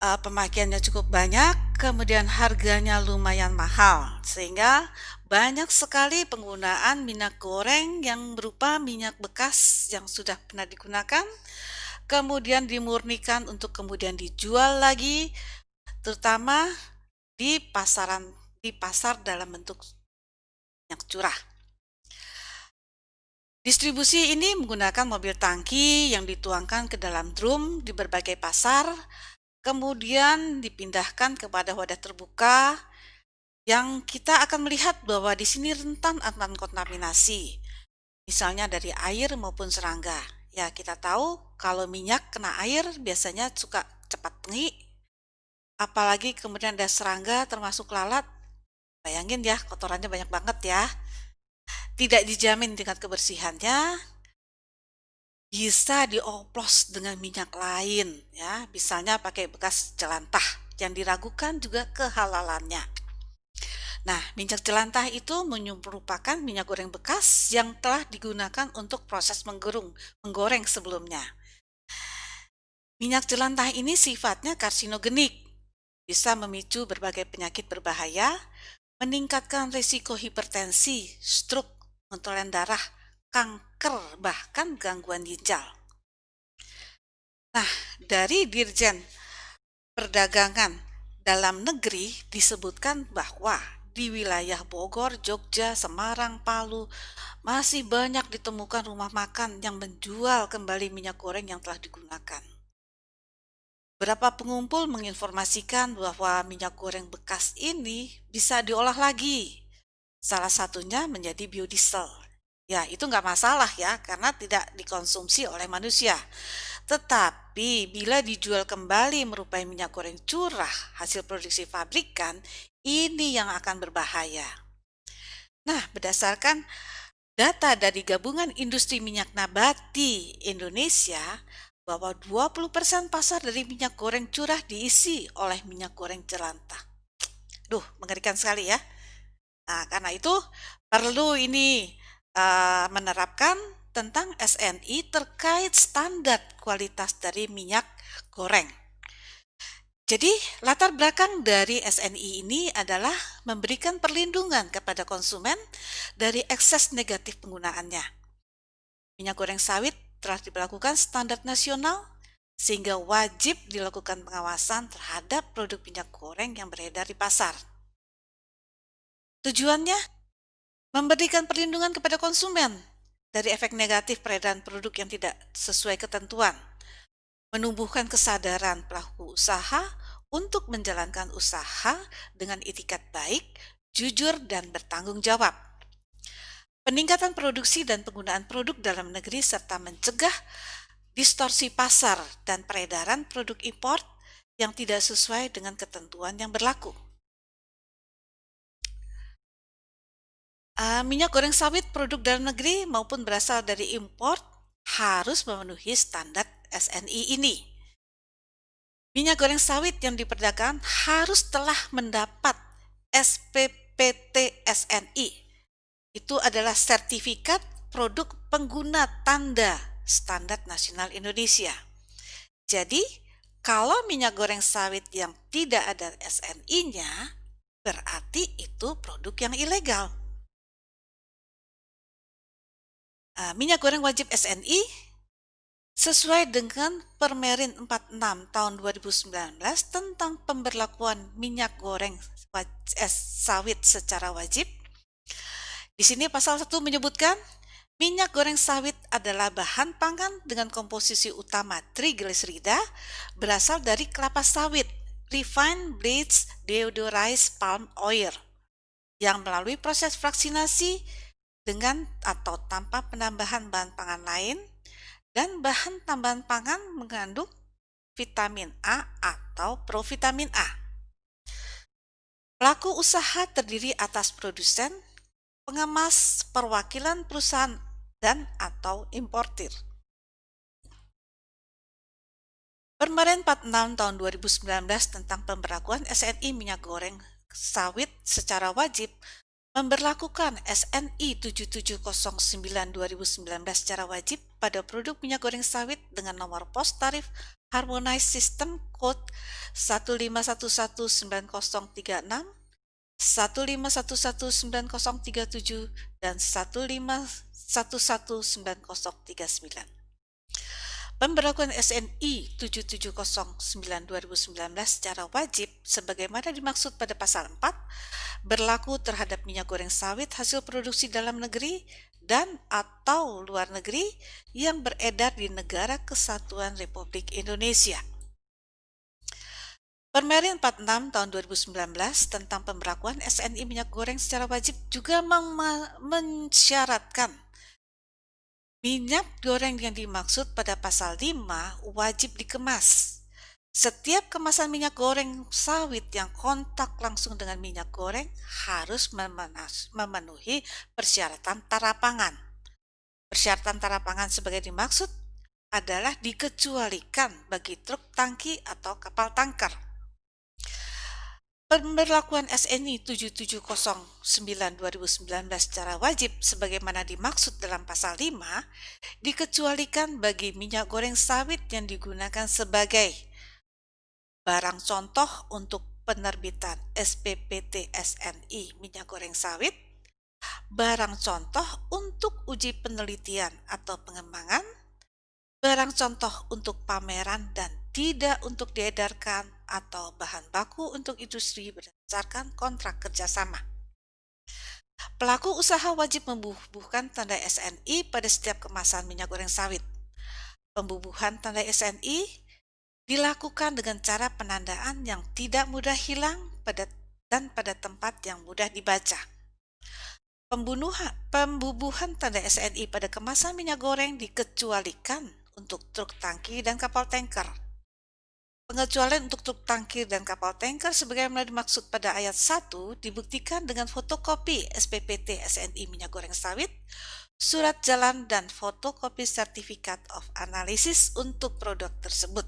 pemakaiannya cukup banyak, kemudian harganya lumayan mahal, sehingga banyak sekali penggunaan minyak goreng yang berupa minyak bekas yang sudah pernah digunakan, kemudian dimurnikan untuk kemudian dijual lagi, terutama di pasar dalam bentuk minyak curah. Distribusi ini menggunakan mobil tangki yang dituangkan ke dalam drum di berbagai pasar, kemudian dipindahkan kepada wadah terbuka yang kita akan melihat bahwa di sini rentan akan kontaminasi, misalnya dari air maupun serangga. Ya, kita tahu kalau minyak kena air biasanya suka cepat pengik, apalagi kemudian ada serangga termasuk lalat. Bayangin ya, kotorannya banyak banget ya. Tidak dijamin tingkat kebersihannya, bisa dioplos dengan minyak lain ya, misalnya pakai bekas jelantah yang diragukan juga kehalalannya. Nah, minyak jelantah itu merupakan minyak goreng bekas yang telah digunakan untuk proses menggoreng sebelumnya. Minyak jelantah ini sifatnya karsinogenik, bisa memicu berbagai penyakit berbahaya, meningkatkan risiko hipertensi, stroke, pengentalan darah, kanker, bahkan gangguan ginjal. Nah, dari Dirjen Perdagangan Dalam Negeri disebutkan bahwa di wilayah Bogor, Jogja, Semarang, Palu masih banyak ditemukan rumah makan yang menjual kembali minyak goreng yang telah digunakan. Beberapa pengumpul menginformasikan bahwa minyak goreng bekas ini bisa diolah lagi. Salah satunya menjadi biodiesel. Ya, itu nggak masalah ya, karena tidak dikonsumsi oleh manusia. Tetapi bila dijual kembali merupakan minyak goreng curah hasil produksi pabrikan, ini yang akan berbahaya. Nah, berdasarkan data dari Gabungan Industri Minyak Nabati Indonesia, bahwa 20% pasar dari minyak goreng curah diisi oleh minyak goreng jelantah. Duh, mengerikan sekali ya. Nah, karena itu perlu ini menerapkan tentang SNI terkait standar kualitas dari minyak goreng. Jadi, latar belakang dari SNI ini adalah memberikan perlindungan kepada konsumen dari ekses negatif penggunaannya. Minyak goreng sawit telah diberlakukan standar nasional sehingga wajib dilakukan pengawasan terhadap produk minyak goreng yang beredar di pasar. Tujuannya memberikan perlindungan kepada konsumen dari efek negatif peredaran produk yang tidak sesuai ketentuan, menumbuhkan kesadaran pelaku usaha untuk menjalankan usaha dengan itikat baik, jujur, dan bertanggung jawab. Peningkatan produksi dan penggunaan produk dalam negeri serta mencegah distorsi pasar dan peredaran produk impor yang tidak sesuai dengan ketentuan yang berlaku. Minyak goreng sawit produk dalam negeri maupun berasal dari impor harus memenuhi standar SNI ini. Minyak goreng sawit yang diperdagangkan harus telah mendapat SPPT SNI. Itu adalah sertifikat produk pengguna tanda standar nasional Indonesia. Jadi, kalau minyak goreng sawit yang tidak ada SNI-nya, berarti itu produk yang ilegal. Minyak goreng wajib SNI sesuai dengan Permerin 46 tahun 2019 tentang pemberlakuan minyak goreng sawit secara wajib. Di sini pasal 1 menyebutkan minyak goreng sawit adalah bahan pangan dengan komposisi utama trigliserida berasal dari kelapa sawit, refined bleached deodorized palm oil, yang melalui proses fraksinasi dengan atau tanpa penambahan bahan pangan lain, dan bahan tambahan pangan mengandung vitamin A atau provitamin A. Pelaku usaha terdiri atas produsen, pengemas, perwakilan perusahaan, dan atau importir. Permen 46 tahun 2019 tentang pemberlakuan SNI minyak goreng sawit secara wajib memberlakukan SNI 7709 2019 secara wajib pada produk minyak goreng sawit dengan nomor pos tarif Harmonized System Code 1511936, 1511937, dan 1511939. Pemberlakuan SNI 7709 2019 secara wajib sebagaimana dimaksud pada pasal 4 berlaku terhadap minyak goreng sawit hasil produksi dalam negeri dan atau luar negeri yang beredar di Negara Kesatuan Republik Indonesia. Permen 46 tahun 2019 tentang pemberlakuan SNI minyak goreng secara wajib juga mensyaratkan minyak goreng yang dimaksud pada pasal 5 wajib dikemas. Setiap kemasan minyak goreng sawit yang kontak langsung dengan minyak goreng harus memenuhi persyaratan tarapangan. Persyaratan tarapangan sebagai dimaksud adalah dikecualikan bagi truk tangki atau kapal tangkar. Pemberlakuan SNI 7709 2019 secara wajib sebagaimana dimaksud dalam pasal 5 dikecualikan bagi minyak goreng sawit yang digunakan sebagai barang contoh untuk penerbitan SPPT SNI minyak goreng sawit, barang contoh untuk uji penelitian atau pengembangan, barang contoh untuk pameran dan tidak untuk diedarkan atau bahan baku untuk industri berdasarkan kontrak kerjasama. Pelaku usaha wajib membubuhkan tanda SNI pada setiap kemasan minyak goreng sawit. Pembubuhan tanda SNI dilakukan dengan cara penandaan yang tidak mudah hilang dan pada tempat yang mudah dibaca. Pembubuhan tanda SNI pada kemasan minyak goreng dikecualikan untuk truk tangki dan kapal tanker. Pengecualian untuk truk tangki dan kapal tanker sebagaimana dimaksud pada ayat 1 dibuktikan dengan fotokopi SPPT SNI minyak goreng sawit, surat jalan, dan fotokopi Certificate of Analysis untuk produk tersebut.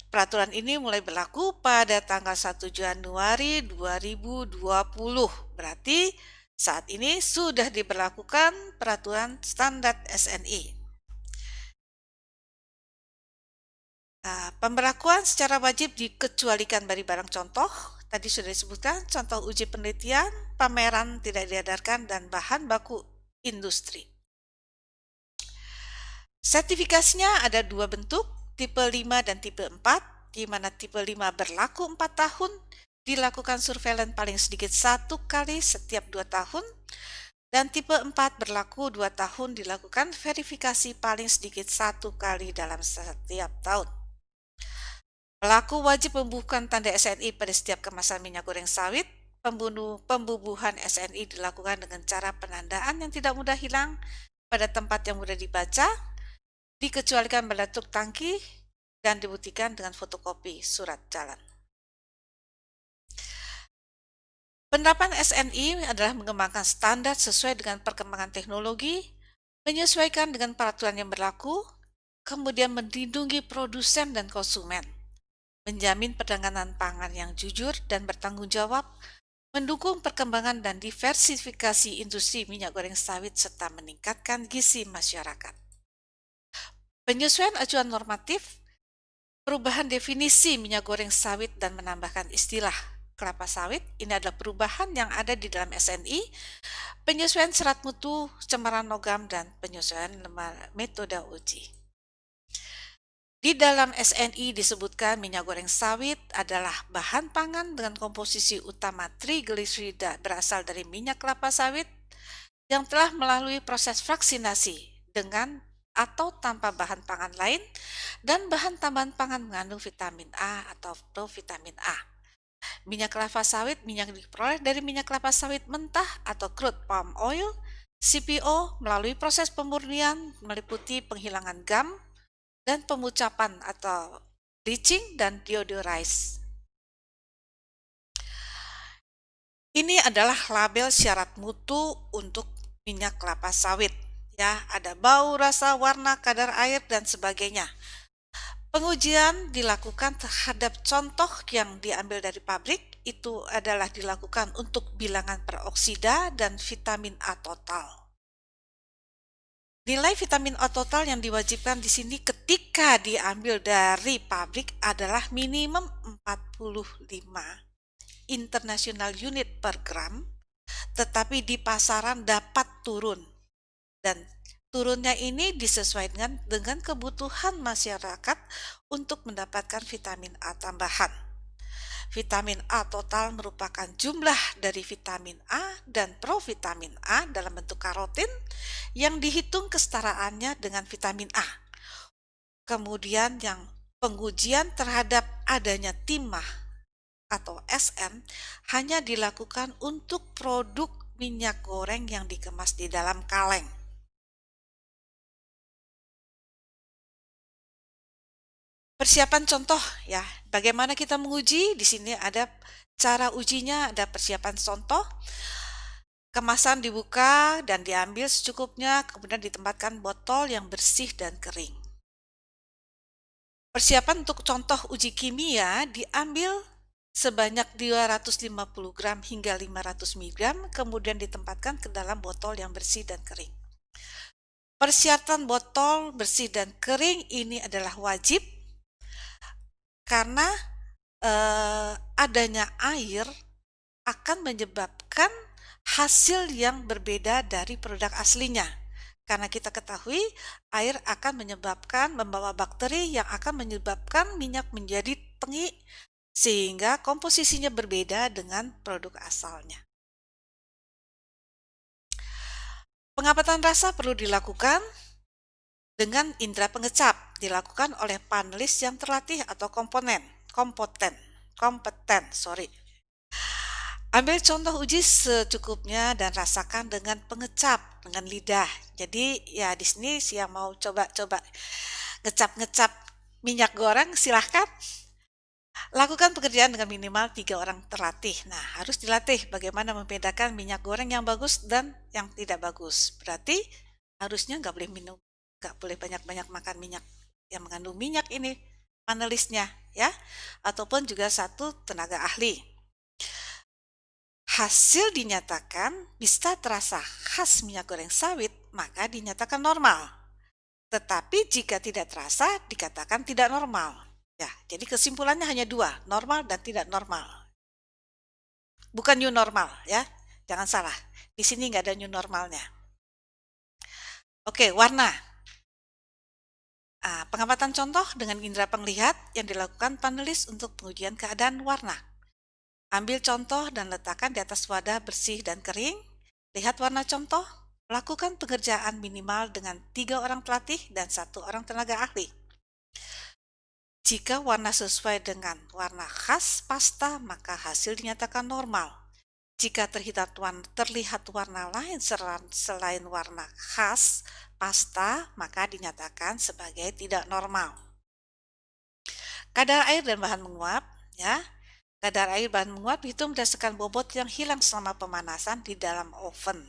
Peraturan ini mulai berlaku pada tanggal 1 Januari 2020. Berarti saat ini sudah diberlakukan peraturan standar SNI. Pemberlakuan secara wajib dikecualikan dari barang contoh. Tadi sudah disebutkan, contoh uji penelitian, pameran tidak diedarkan, dan bahan baku industri. Sertifikasinya ada dua bentuk, tipe 5 dan tipe 4, di mana tipe 5 berlaku 4 tahun, dilakukan surveillance paling sedikit 1 kali setiap 2 tahun, dan tipe 4 berlaku 2 tahun, dilakukan verifikasi paling sedikit 1 kali dalam setiap tahun. Pelaku wajib membubuhkan tanda SNI pada setiap kemasan minyak goreng sawit. Pembubuhan SNI dilakukan dengan cara penandaan yang tidak mudah hilang pada tempat yang mudah dibaca, dikecualikan pada truk tangki, dan dibuktikan dengan fotokopi surat jalan. Penerapan SNI adalah mengembangkan standar sesuai dengan perkembangan teknologi, menyesuaikan dengan peraturan yang berlaku, kemudian melindungi produsen dan konsumen, menjamin perdagangan pangan yang jujur dan bertanggung jawab, mendukung perkembangan dan diversifikasi industri minyak goreng sawit, serta meningkatkan gizi masyarakat. Penyesuaian acuan normatif, perubahan definisi minyak goreng sawit dan menambahkan istilah kelapa sawit, ini adalah perubahan yang ada di dalam SNI, penyesuaian serat mutu, cemaran logam, dan penyesuaian metode uji. Di dalam SNI disebutkan minyak goreng sawit adalah bahan pangan dengan komposisi utama trigliserida berasal dari minyak kelapa sawit yang telah melalui proses fraksinasi dengan atau tanpa bahan pangan lain dan bahan tambahan pangan mengandung vitamin A atau provitamin A. Minyak kelapa sawit minyak diperoleh dari minyak kelapa sawit mentah atau crude palm oil, CPO, melalui proses pemurnian meliputi penghilangan gam dan pemucapan atau bleaching dan deodorize. Ini adalah label syarat mutu untuk minyak kelapa sawit. Ya, ada bau, rasa, warna, kadar air, dan sebagainya. Pengujian dilakukan terhadap contoh yang diambil dari pabrik, itu adalah dilakukan untuk bilangan peroksida dan vitamin A total. Nilai vitamin A total yang diwajibkan di sini ketika diambil dari pabrik adalah minimum 45 international unit per gram, tetapi di pasaran dapat turun. Dan turunnya ini disesuaikan dengan kebutuhan masyarakat untuk mendapatkan vitamin A tambahan. Vitamin A total merupakan jumlah dari vitamin A dan provitamin A dalam bentuk karotin yang dihitung kesetaraannya dengan vitamin A. Kemudian yang pengujian terhadap adanya timah atau SM hanya dilakukan untuk produk minyak goreng yang dikemas di dalam kaleng. Persiapan contoh ya, bagaimana kita menguji? Di sini ada cara ujinya, ada persiapan contoh. Kemasan dibuka dan diambil secukupnya, kemudian ditempatkan botol yang bersih dan kering. Persiapan untuk contoh uji kimia diambil sebanyak 250 gram hingga 500 mg, kemudian ditempatkan ke dalam botol yang bersih dan kering. Persyaratan botol bersih dan kering ini adalah wajib karena adanya air akan menyebabkan hasil yang berbeda dari produk aslinya. Karena kita ketahui air akan membawa bakteri yang akan menyebabkan minyak menjadi tengik sehingga komposisinya berbeda dengan produk asalnya. Pengamatan rasa perlu dilakukan dengan indera pengecap, dilakukan oleh panelis yang terlatih atau kompeten. Ambil contoh uji secukupnya dan rasakan dengan pengecap, dengan lidah. Jadi ya di sini yang mau coba-coba ngecap-ngecap minyak goreng silahkan. Lakukan pekerjaan dengan minimal 3 orang terlatih. Nah, harus dilatih bagaimana membedakan minyak goreng yang bagus dan yang tidak bagus. Berarti harusnya nggak boleh banyak-banyak makan minyak yang mengandung minyak ini panelisnya ya, ataupun juga satu tenaga ahli. Hasil dinyatakan bisa terasa khas minyak goreng sawit, maka dinyatakan normal. Tetapi jika tidak terasa, dikatakan tidak normal. Ya, jadi kesimpulannya hanya 2, normal dan tidak normal. Bukan new normal ya, jangan salah. Di sini nggak ada new normalnya. Oke, warna. Pengamatan contoh dengan indera penglihat yang dilakukan panelis untuk pengujian keadaan warna. Ambil contoh dan letakkan di atas wadah bersih dan kering. Lihat warna contoh. Lakukan pengerjaan minimal dengan 3 orang pelatih dan 1 orang tenaga ahli. Jika warna sesuai dengan warna khas pasta, maka hasil dinyatakan normal. Jika terlihat warna lain selain warna khas pasta, maka dinyatakan sebagai tidak normal. Kadar air dan bahan menguap, ya. Kadar air bahan menguap dihitung berdasarkan bobot yang hilang selama pemanasan di dalam oven.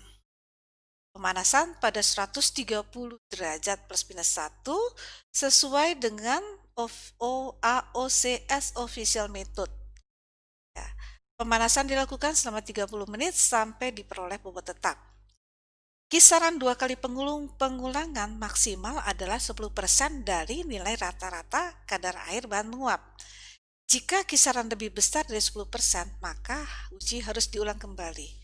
Pemanasan pada 130 derajat plus minus 1 sesuai dengan AOCS Official Method. Ya. Pemanasan dilakukan selama 30 menit sampai diperoleh bobot tetap. Kisaran 2 kali pengulangan maksimal adalah 10% dari nilai rata-rata kadar air bahan menguap. Jika kisaran lebih besar dari 10%, maka uji harus diulang kembali.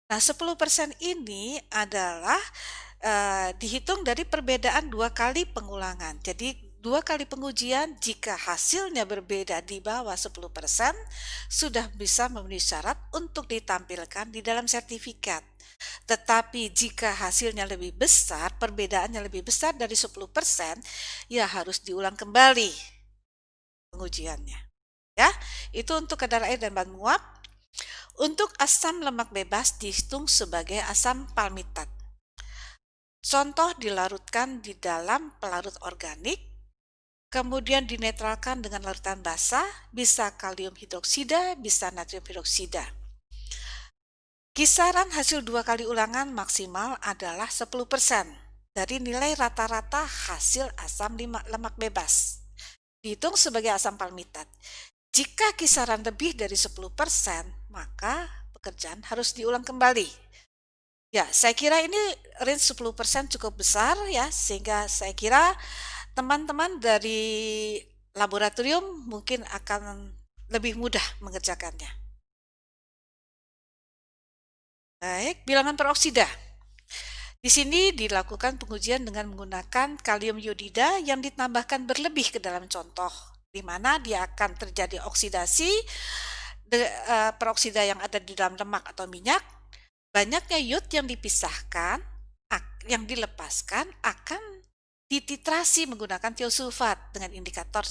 Nah, 10% ini adalah dihitung dari perbedaan 2 kali pengulangan. Jadi 2 kali pengujian, jika hasilnya berbeda di bawah 10%, sudah bisa memenuhi syarat untuk ditampilkan di dalam sertifikat. Tetapi jika hasilnya lebih besar, perbedaannya lebih besar dari 10%, ya harus diulang kembali pengujiannya. Ya, itu untuk kadar air dan bahan menguap. Untuk asam lemak bebas dihitung sebagai asam palmitat. Contoh dilarutkan di dalam pelarut organik, kemudian dinetralkan dengan larutan basah, bisa kalium hidroksida, bisa natrium hidroksida. Kisaran hasil 2 kali ulangan maksimal adalah 10% dari nilai rata-rata hasil asam lemak bebas. dihitung sebagai asam palmitat. Jika kisaran lebih dari 10%, maka pekerjaan harus diulang kembali. Ya, saya kira ini range 10% cukup besar ya, sehingga saya kira teman-teman dari laboratorium mungkin akan lebih mudah mengerjakannya. Baik, bilangan peroksida. Di sini dilakukan pengujian dengan menggunakan kalium iodida yang ditambahkan berlebih ke dalam contoh, di mana dia akan terjadi oksidasi peroksida yang ada di dalam lemak atau minyak. Banyaknya iod yang dipisahkan, yang dilepaskan akan dititrasi menggunakan tiosulfat dengan indikator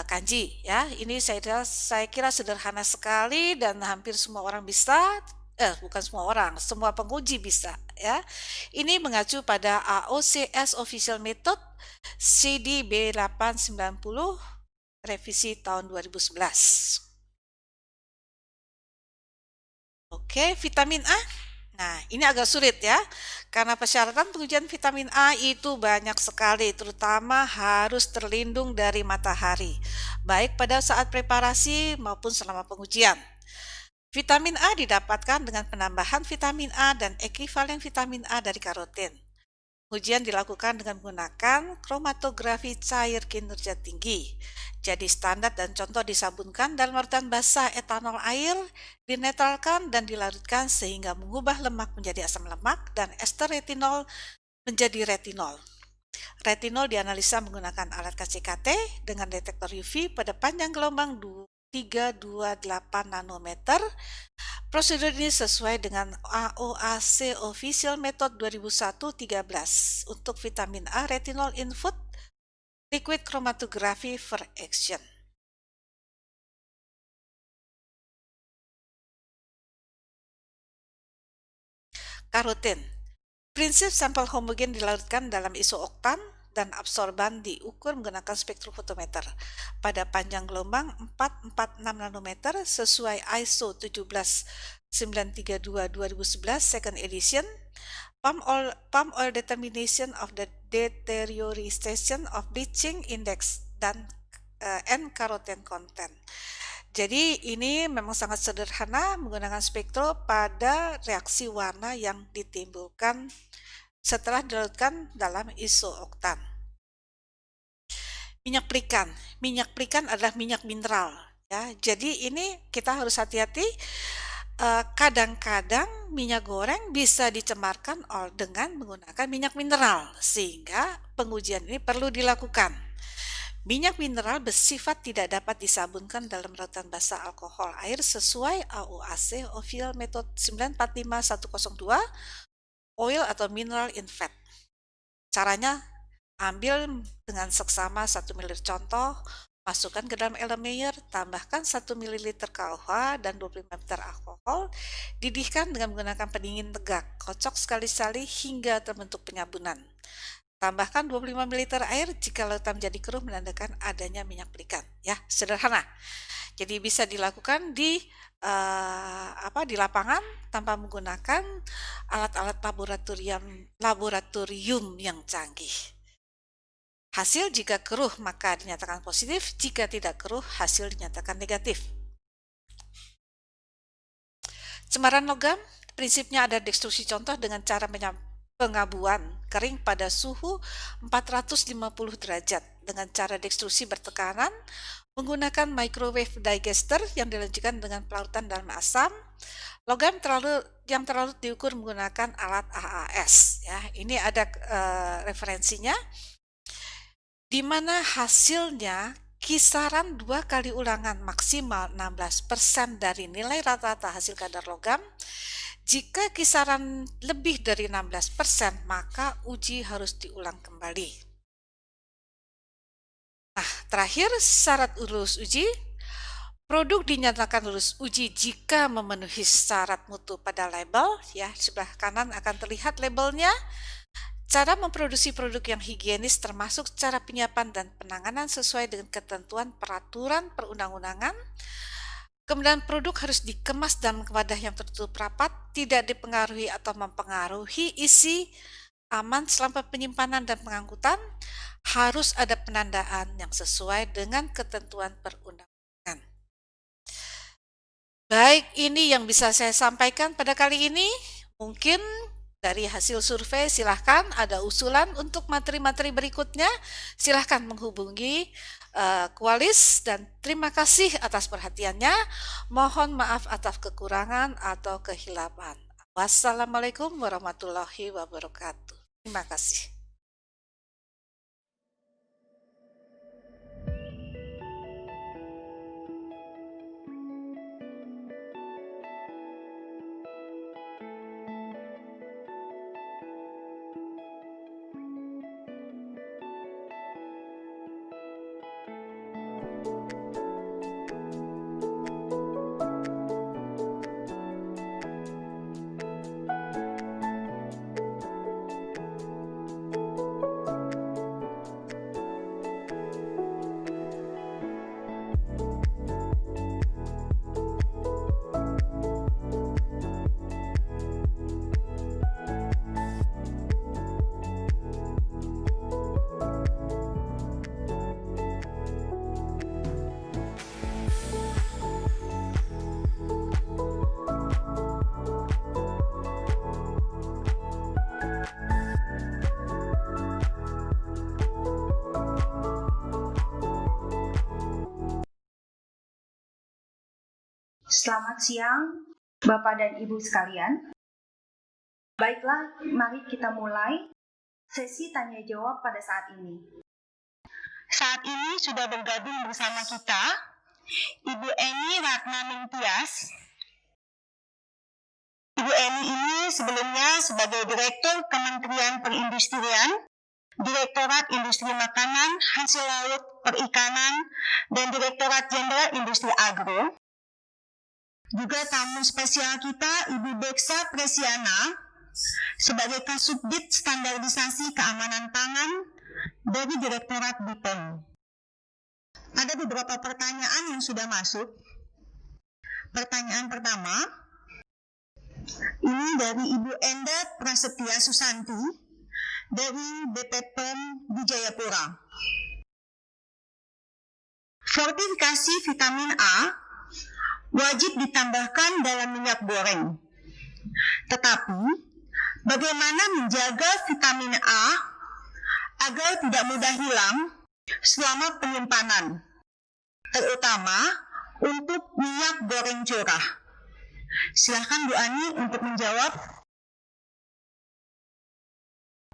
kanji ya. Ini saya kira sederhana sekali dan hampir semua orang bisa. Bukan semua orang, semua penguji bisa ya. Ini mengacu pada AOCS Official Method CD B890 revisi tahun 2011. Oke, vitamin A. Nah, ini agak sulit ya, karena persyaratan pengujian vitamin A itu banyak sekali, terutama harus terlindung dari matahari, baik pada saat preparasi maupun selama pengujian. Vitamin A didapatkan dengan penambahan vitamin A dan ekivalen vitamin A dari karoten. Ujian dilakukan dengan menggunakan kromatografi cair kinerja tinggi. Jadi standar dan contoh disabunkan dalam larutan basah etanol air, dinetralkan dan dilarutkan sehingga mengubah lemak menjadi asam lemak dan ester retinol menjadi retinol. Retinol dianalisa menggunakan alat KCKT dengan detektor UV pada panjang gelombang 328 nanometer. Prosedur ini sesuai dengan AOAC Official Method 2001-13 untuk vitamin A retinol input liquid chromatography for action. Karoten. Prinsip sampel homogen dilarutkan dalam isooktan dan absorban diukur menggunakan spektrofotometer pada panjang gelombang 446 nanometer sesuai ISO 17932-2011 second edition. Palm oil determination of the deterioration of bleaching index dan N-carotene content. Jadi ini memang sangat sederhana menggunakan spektro pada reaksi warna yang ditimbulkan setelah dilarutkan dalam isooktan. Minyak pelikan adalah minyak mineral ya. Jadi ini kita harus hati-hati. Kadang-kadang minyak goreng bisa dicemarkan dengan menggunakan minyak mineral, sehingga pengujian ini perlu dilakukan. Minyak mineral bersifat tidak dapat disabunkan dalam larutan basah alkohol air sesuai AOAC Official Method 945102 oil atau mineral in fat. Caranya, ambil dengan seksama 1 ml contoh, masukkan ke dalam Erlenmeyer, tambahkan 1 ml KOH dan 25 ml alkohol, didihkan dengan menggunakan pendingin tegak, kocok sekali-sekali hingga terbentuk penyabunan. Tambahkan 25 ml air jika larutan menjadi keruh menandakan adanya minyak pelikan. Ya, sederhana. Jadi bisa dilakukan di lapangan tanpa menggunakan alat-alat laboratorium yang canggih. Hasil jika keruh maka dinyatakan positif, jika tidak keruh hasil dinyatakan negatif. Cemaran logam, prinsipnya ada dekstruksi contoh dengan cara pengabuan kering pada suhu 450 derajat dengan cara dekstruksi bertekanan menggunakan microwave digester yang dilanjutkan dengan pelarutan dalam asam. Logam yang terlalu diukur menggunakan alat AAS ya. Ini ada referensinya, di mana hasilnya kisaran 2 kali ulangan maksimal 16% dari nilai rata-rata hasil kadar logam. Jika kisaran lebih dari 16%, maka uji harus diulang kembali. Nah, terakhir syarat lulus uji. Produk dinyatakan lulus uji jika memenuhi syarat mutu pada label, ya, sebelah kanan akan terlihat labelnya. Cara memproduksi produk yang higienis termasuk cara penyiapan dan penanganan sesuai dengan ketentuan peraturan perundang-undangan. Kemudian produk harus dikemas dalam wadah yang tertutup rapat, tidak dipengaruhi atau mempengaruhi isi aman selama penyimpanan dan pengangkutan, harus ada penandaan yang sesuai dengan ketentuan perundang-undangan. Baik, ini yang bisa saya sampaikan pada kali ini. Mungkin dari hasil survei silahkan ada usulan untuk materi-materi berikutnya. Silahkan menghubungi Qualis dan terima kasih atas perhatiannya. Mohon maaf atas kekurangan atau kehilapan. Wassalamualaikum warahmatullahi wabarakatuh. Terima kasih. Selamat siang, Bapak dan Ibu sekalian. Baiklah, mari kita mulai sesi tanya jawab pada saat ini. Saat ini sudah bergabung bersama kita Ibu Eni Ratna Mingtyas. Ibu Eni ini sebelumnya sebagai Direktur Kementerian Perindustrian, Direktorat Industri Makanan, Hasil Laut, Perikanan, dan Direktorat Jenderal Industri Agro. Juga tamu spesial kita Ibu Beksa Presiana sebagai Kasubdit Standarisasi Keamanan Pangan dari Direktorat BPOM. Ada beberapa pertanyaan yang sudah masuk. Pertanyaan pertama, ini dari Ibu Enda Prasetya Susanti dari BPPOM di Jayapura. Fortifikasi vitamin A wajib ditambahkan dalam minyak goreng. Tetapi, bagaimana menjaga vitamin A agar tidak mudah hilang selama penyimpanan, terutama untuk minyak goreng curah? Silakan Bu Ani untuk menjawab.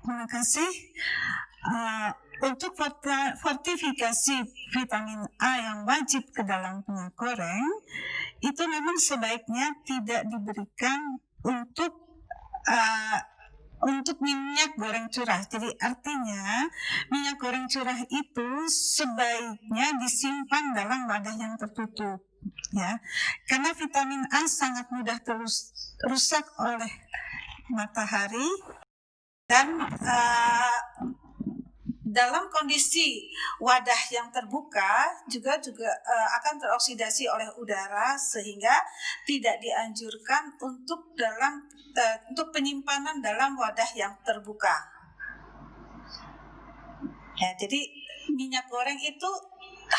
Terima kasih. Untuk fortifikasi vitamin A yang wajib ke dalam minyak goreng, itu memang sebaiknya tidak diberikan untuk minyak goreng curah. Jadi artinya minyak goreng curah itu sebaiknya disimpan dalam wadah yang tertutup, ya, karena vitamin A sangat mudah rusak oleh matahari dan dalam kondisi wadah yang terbuka juga akan teroksidasi oleh udara sehingga tidak dianjurkan untuk penyimpanan dalam wadah yang terbuka. Ya, jadi minyak goreng itu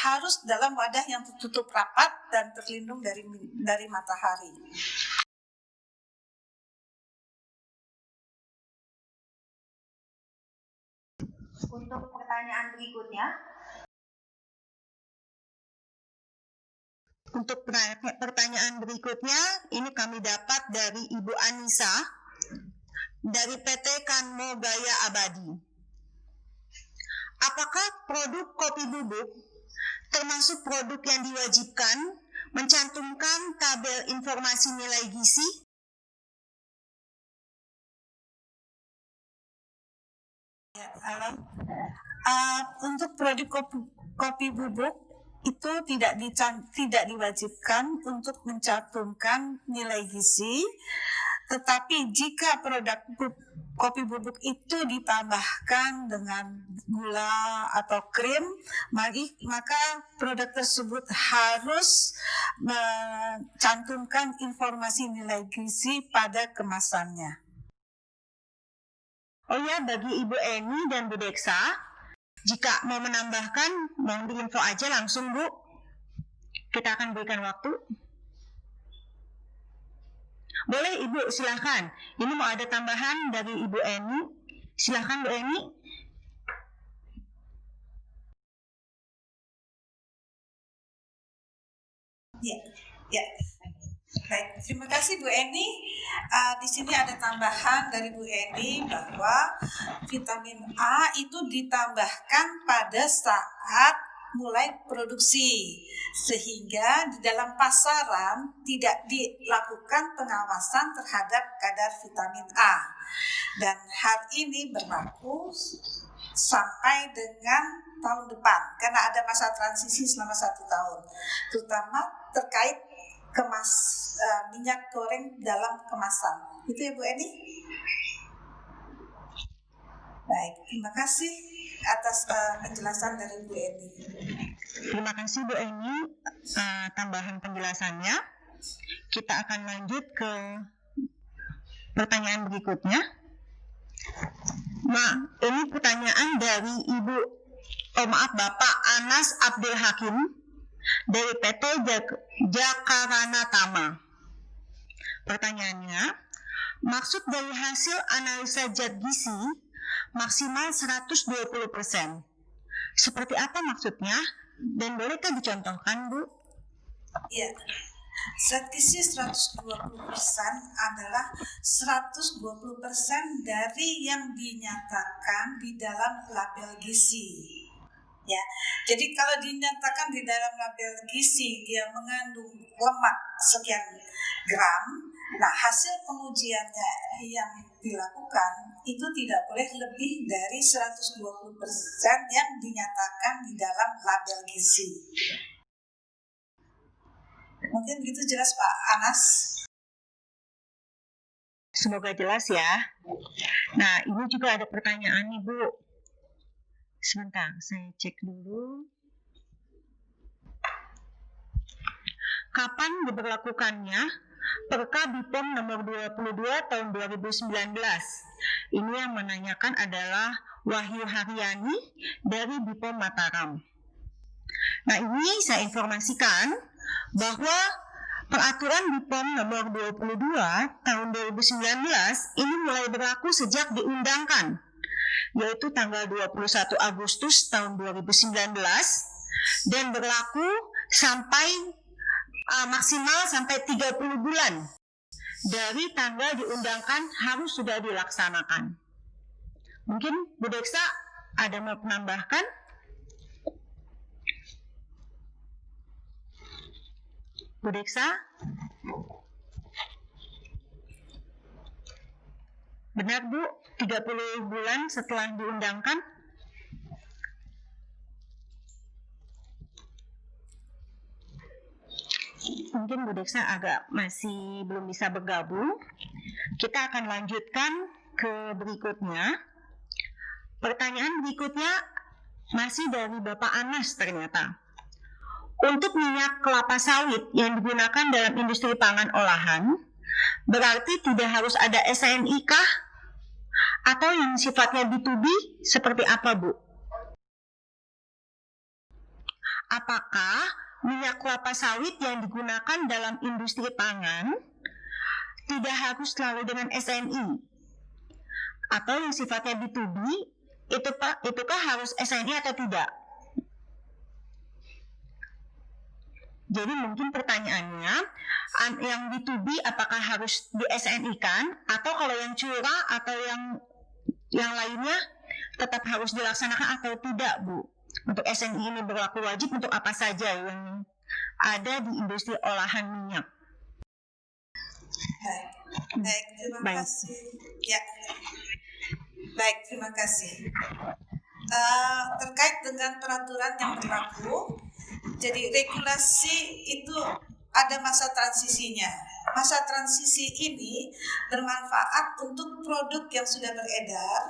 harus dalam wadah yang tertutup rapat dan terlindung dari matahari. Untuk pertanyaan berikutnya. Untuk pertanyaan berikutnya, ini kami dapat dari Ibu Anissa dari PT Kanmo Gaya Abadi. Apakah produk kopi bubuk termasuk produk yang diwajibkan mencantumkan tabel informasi nilai gizi? Ya, untuk produk kopi bubuk itu tidak diwajibkan untuk mencantumkan nilai gizi, tetapi jika produk kopi bubuk itu ditambahkan dengan gula atau krim, maka produk tersebut harus mencantumkan informasi nilai gizi pada kemasannya. Oh ya, bagi Ibu Eni dan Bu Deksa, jika mau menambahkan, mohon diinfo aja langsung, Bu. Kita akan berikan waktu. Boleh Ibu, silahkan. Ini mau ada tambahan dari Ibu Eni. Silahkan Bu Eni. Ya. Baik, terima kasih Bu Eni. Di sini ada tambahan dari Bu Eni bahwa vitamin A itu ditambahkan pada saat mulai produksi, sehingga di dalam pasaran tidak dilakukan pengawasan terhadap kadar vitamin A. Dan hal ini berlaku sampai dengan tahun depan, karena ada masa transisi selama 1 tahun, terutama terkait minyak goreng dalam kemasan. Itu ya Bu Eni. Baik, terima kasih atas penjelasan dari Bu Eni. Terima kasih Bu Eni, tambahan penjelasannya. Kita akan lanjut ke pertanyaan berikutnya. Ini pertanyaan dari Bapak Anas Abdul Hakim dari PT Jakarana Tama. Pertanyaannya, maksud dari hasil analisa zat gizi maksimal 120%. Seperti apa maksudnya? Dan bolehkah dicontohkan, Bu? Iya. Zat gizi 120% adalah 120% dari yang dinyatakan di dalam label gizi. Ya, jadi kalau dinyatakan di dalam label gizi dia mengandung lemak sekian gram, nah hasil pengujiannya yang dilakukan itu tidak boleh lebih dari 120% yang dinyatakan di dalam label gizi. Mungkin begitu jelas Pak Anas. Semoga jelas ya. Nah, ini juga ada pertanyaan nih Bu. Sebentar, saya cek dulu. Kapan diberlakukannya Perka BPOM nomor 22 tahun 2019? Ini yang menanyakan adalah Wahyu Haryani dari BPOM Mataram. Nah, ini saya informasikan bahwa peraturan BPOM nomor 22 tahun 2019 ini mulai berlaku sejak diundangkan, yaitu tanggal 21 Agustus tahun 2019 dan berlaku sampai maksimal sampai 30 bulan dari tanggal diundangkan harus sudah dilaksanakan. Mungkin Bu Deksa ada mau menambahkan? Bu Deksa? Benar Bu, 30 bulan setelah diundangkan? Mungkin Bu Deksa masih belum bisa bergabung. Kita akan lanjutkan ke berikutnya. Pertanyaan berikutnya masih dari Bapak Anas ternyata. Untuk minyak kelapa sawit yang digunakan dalam industri pangan olahan, berarti tidak harus ada SNI kah? Atau yang sifatnya B2B seperti apa, Bu? Apakah minyak kelapa sawit yang digunakan dalam industri pangan tidak harus selalu dengan SNI? Atau yang sifatnya B2B, itukah harus SNI atau tidak? Jadi mungkin pertanyaannya, yang B2B apakah harus di SNI-kan? Atau kalau yang curah atau yang lainnya tetap harus dilaksanakan atau tidak, Bu? Untuk SNI ini berlaku wajib untuk apa saja yang ada di industri olahan minyak? Baik, terima kasih. Ya, baik, terima kasih. Terkait dengan peraturan yang berlaku, jadi regulasi itu ada masa transisinya. Masa transisi ini bermanfaat untuk produk yang sudah beredar,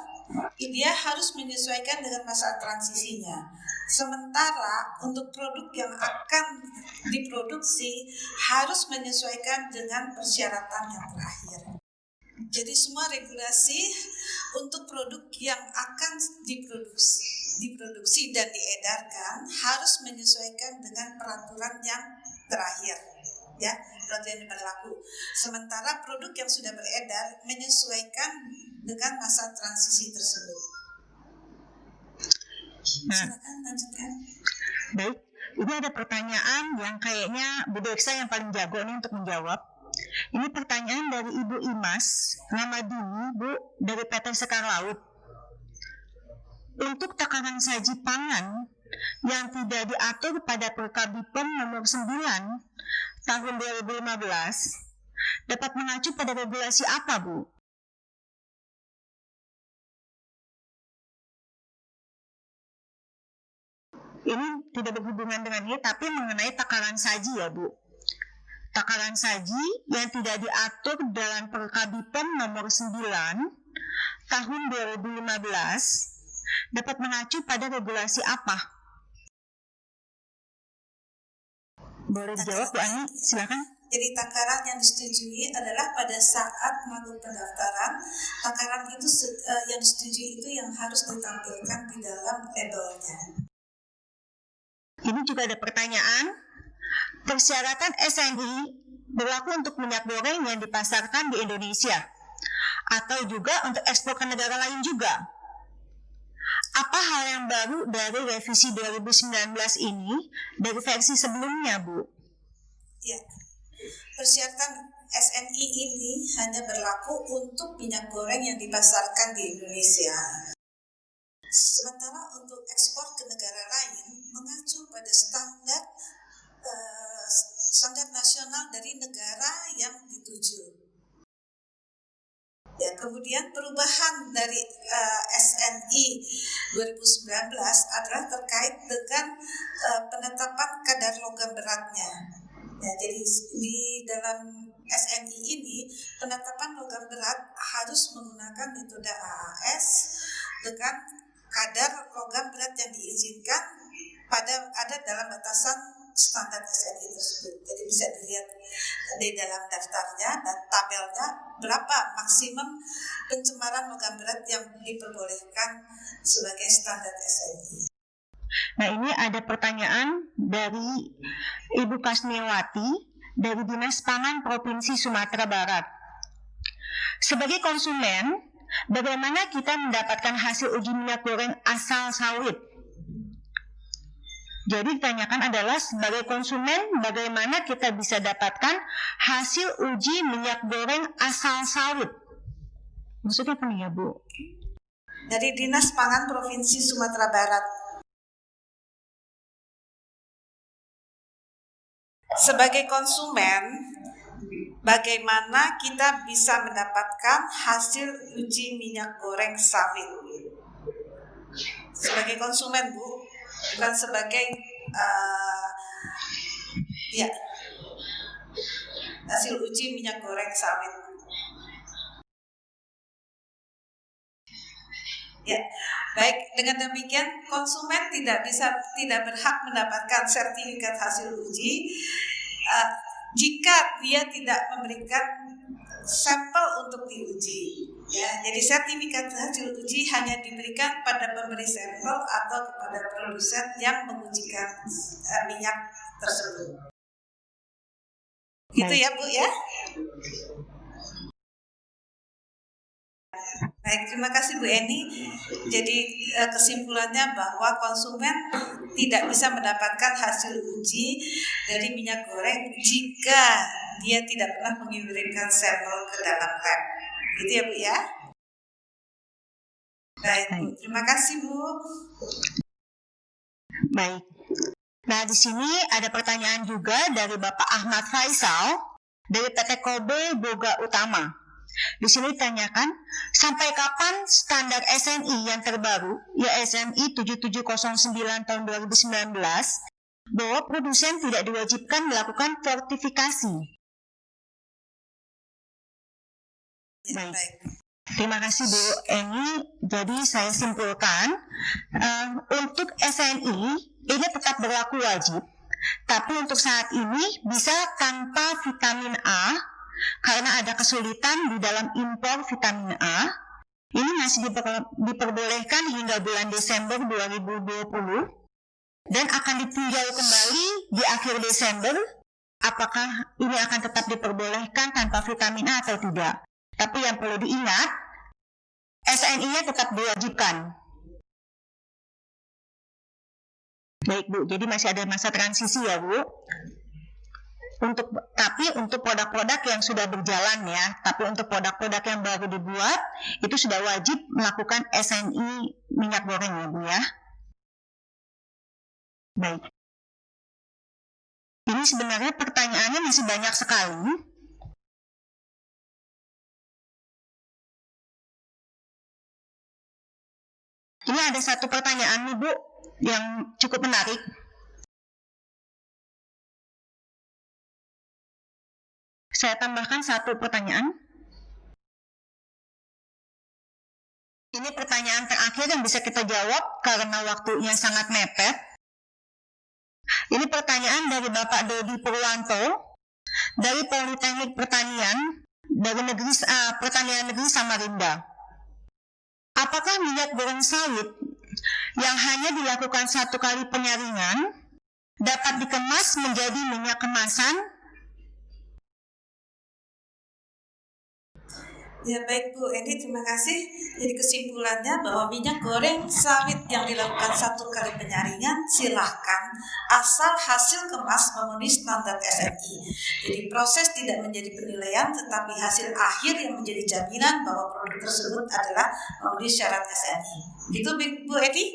dia harus menyesuaikan dengan masa transisinya. Sementara untuk produk yang akan diproduksi harus menyesuaikan dengan persyaratan yang terakhir. Jadi semua regulasi untuk produk yang akan diproduksi dan diedarkan harus menyesuaikan dengan peraturan yang terakhir, ya, peraturan yang berlaku. Sementara produk yang sudah beredar menyesuaikan dengan masa transisi tersebut. Silakan lanjutkan. Baik, ini ada pertanyaan yang kayaknya Bu Deksa yang paling jago nih untuk menjawab. Ini pertanyaan dari Ibu Imas Ramadini, Bu, dari PT Sekar Laut. Untuk takaran saji pangan yang tidak diatur pada Perkabipom nomor 9 tahun 2015 dapat mengacu pada regulasi apa, Bu? Ini tidak berhubungan dengan ini, tapi mengenai takaran saji ya, Bu. Takaran saji yang tidak diatur dalam Perkabipom nomor 9 tahun 2015 dapat mengacu pada regulasi apa? Boleh dijawab, Bu Ani? Silakan. Jadi takaran yang disetujui adalah pada saat melakukan pendaftaran, takaran itu yang disetujui itu yang harus ditampilkan di dalam labelnya. Ini juga ada pertanyaan. Persyaratan SNI berlaku untuk minyak goreng yang dipasarkan di Indonesia atau juga untuk ekspor ke negara lain juga. Apa hal yang baru dari revisi 2019 ini dari versi sebelumnya, Bu? Ya, persyaratan SNI ini hanya berlaku untuk minyak goreng yang dipasarkan di Indonesia. Sementara untuk ekspor ke negara lain mengacu pada standar nasional dari negara yang dituju. Ya, kemudian perubahan dari SNI 2019 adalah terkait dengan penetapan kadar logam beratnya. Ya, jadi di dalam SNI ini penetapan logam berat harus menggunakan metode AAS dengan kadar logam berat yang diizinkan ada dalam batasan standar SNI tersebut. Jadi bisa dilihat di dalam daftarnya dan tabelnya berapa maksimum pencemaran logam berat yang diperbolehkan sebagai standar SNI. Nah, ini ada pertanyaan dari Ibu Kasniawati dari Dinas Pangan Provinsi Sumatera Barat. Sebagai konsumen, bagaimana kita mendapatkan hasil uji minyak goreng asal sawit? Jadi ditanyakan adalah sebagai konsumen bagaimana kita bisa dapatkan hasil uji minyak goreng asal sawit. Maksudnya apa nih ya, Bu? Dari Dinas Pangan Provinsi Sumatera Barat. Sebagai konsumen, bagaimana kita bisa mendapatkan hasil uji minyak goreng sawit? Sebagai konsumen, Bu, bukan sebagai hasil uji minyak goreng sawit. Ya, baik. Dengan demikian, konsumen tidak berhak mendapatkan sertifikat hasil uji jika dia tidak memberikan sampel untuk diuji. Ya, jadi sertifikat hasil uji hanya diberikan pada pemberi sampel atau kepada produsen yang mengujikan minyak tersebut. Gitu ya, Bu ya. Baik, terima kasih Bu Eni. Jadi kesimpulannya bahwa konsumen tidak bisa mendapatkan hasil uji dari minyak goreng jika dia tidak pernah mengirimkan sampel ke dalam lab. Gitu ya, Bu ya. Baik, Bu. Terima kasih, Bu. Baik. Nah, di sini ada pertanyaan juga dari Bapak Ahmad Faisal dari PT Kobe Boga Utama. Di sini ditanyakan, sampai kapan standar SNI yang terbaru, ya SNI 7709 tahun 2019, bahwa produsen tidak diwajibkan melakukan fortifikasi? Baik. Terima kasih Bu Eni. Jadi saya simpulkan, untuk SNI ini tetap berlaku wajib, tapi untuk saat ini bisa tanpa vitamin A karena ada kesulitan di dalam impor vitamin A. Ini masih diperbolehkan hingga bulan Desember 2020 dan akan ditinjau kembali di akhir Desember apakah ini akan tetap diperbolehkan tanpa vitamin A atau tidak. Tapi yang perlu diingat, SNI-nya tetap diwajibkan. Baik Bu, jadi masih ada masa transisi ya Bu. Tapi untuk produk-produk yang sudah berjalan ya, tapi untuk produk-produk yang baru dibuat itu sudah wajib melakukan SNI minyak goreng ya Bu ya. Baik. Ini sebenarnya pertanyaannya masih banyak sekali. Ini ada satu pertanyaan nih Bu yang cukup menarik. Saya tambahkan satu pertanyaan. Ini pertanyaan terakhir yang bisa kita jawab karena waktunya sangat mepet. Ini pertanyaan dari Bapak Dodi Purwanto dari Politeknik Pertanian dari Pertanian Negeri Samarinda. Apakah minyak goreng sawit yang hanya dilakukan satu kali penyaringan dapat dikemas menjadi minyak kemasan? Ya baik Bu Edi, terima kasih. Jadi kesimpulannya bahwa minyak goreng sawit yang dilakukan satu kali penyaringan silahkan asal hasil kemas memenuhi standar SNI. Jadi proses tidak menjadi penilaian tetapi hasil akhir yang menjadi jaminan bahwa produk tersebut adalah memenuhi syarat SNI. Gitu Bu Edi?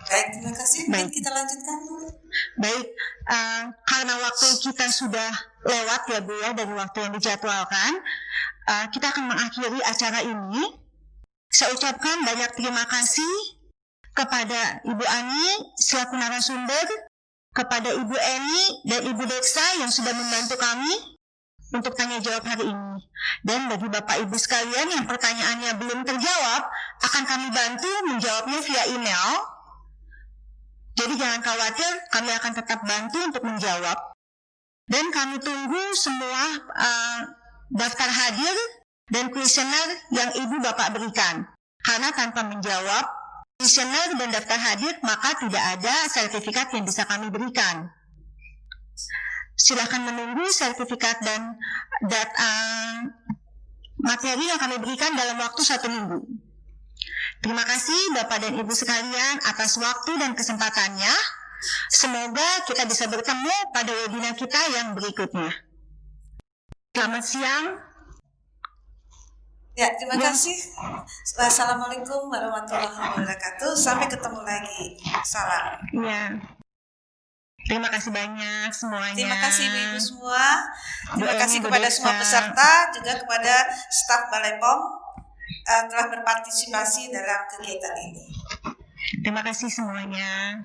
Baik, terima kasih. Mungkin kita lanjutkan dulu. Baik, karena waktu kita sudah lewat ya Bu ya dari waktu yang dijadwalkan, kita akan mengakhiri acara ini. Saya ucapkan banyak terima kasih kepada Ibu Ani selaku narasumber, kepada Ibu Eni dan Ibu Deksa yang sudah membantu kami untuk tanya jawab hari ini. Dan bagi Bapak Ibu sekalian yang pertanyaannya belum terjawab, akan kami bantu menjawabnya via email. Jadi jangan khawatir, kami akan tetap bantu untuk menjawab. Dan kami tunggu semua daftar hadir dan kuesioner yang Ibu Bapak berikan. Karena tanpa menjawab kuesioner dan daftar hadir, maka tidak ada sertifikat yang bisa kami berikan. Silakan menunggu sertifikat dan materi yang kami berikan dalam waktu 1 minggu. Terima kasih Bapak dan Ibu sekalian atas waktu dan kesempatannya. Semoga kita bisa bertemu pada webinar kita yang berikutnya. Selamat siang. Ya, terima kasih. Assalamualaikum warahmatullahi wabarakatuh. Sampai ketemu lagi. Salam. Ya. Terima kasih banyak semuanya. Terima kasih Ibu semua. Terima kasih kepada semua peserta, juga kepada staf Balai POM telah berpartisipasi dalam kegiatan ini. Terima kasih semuanya.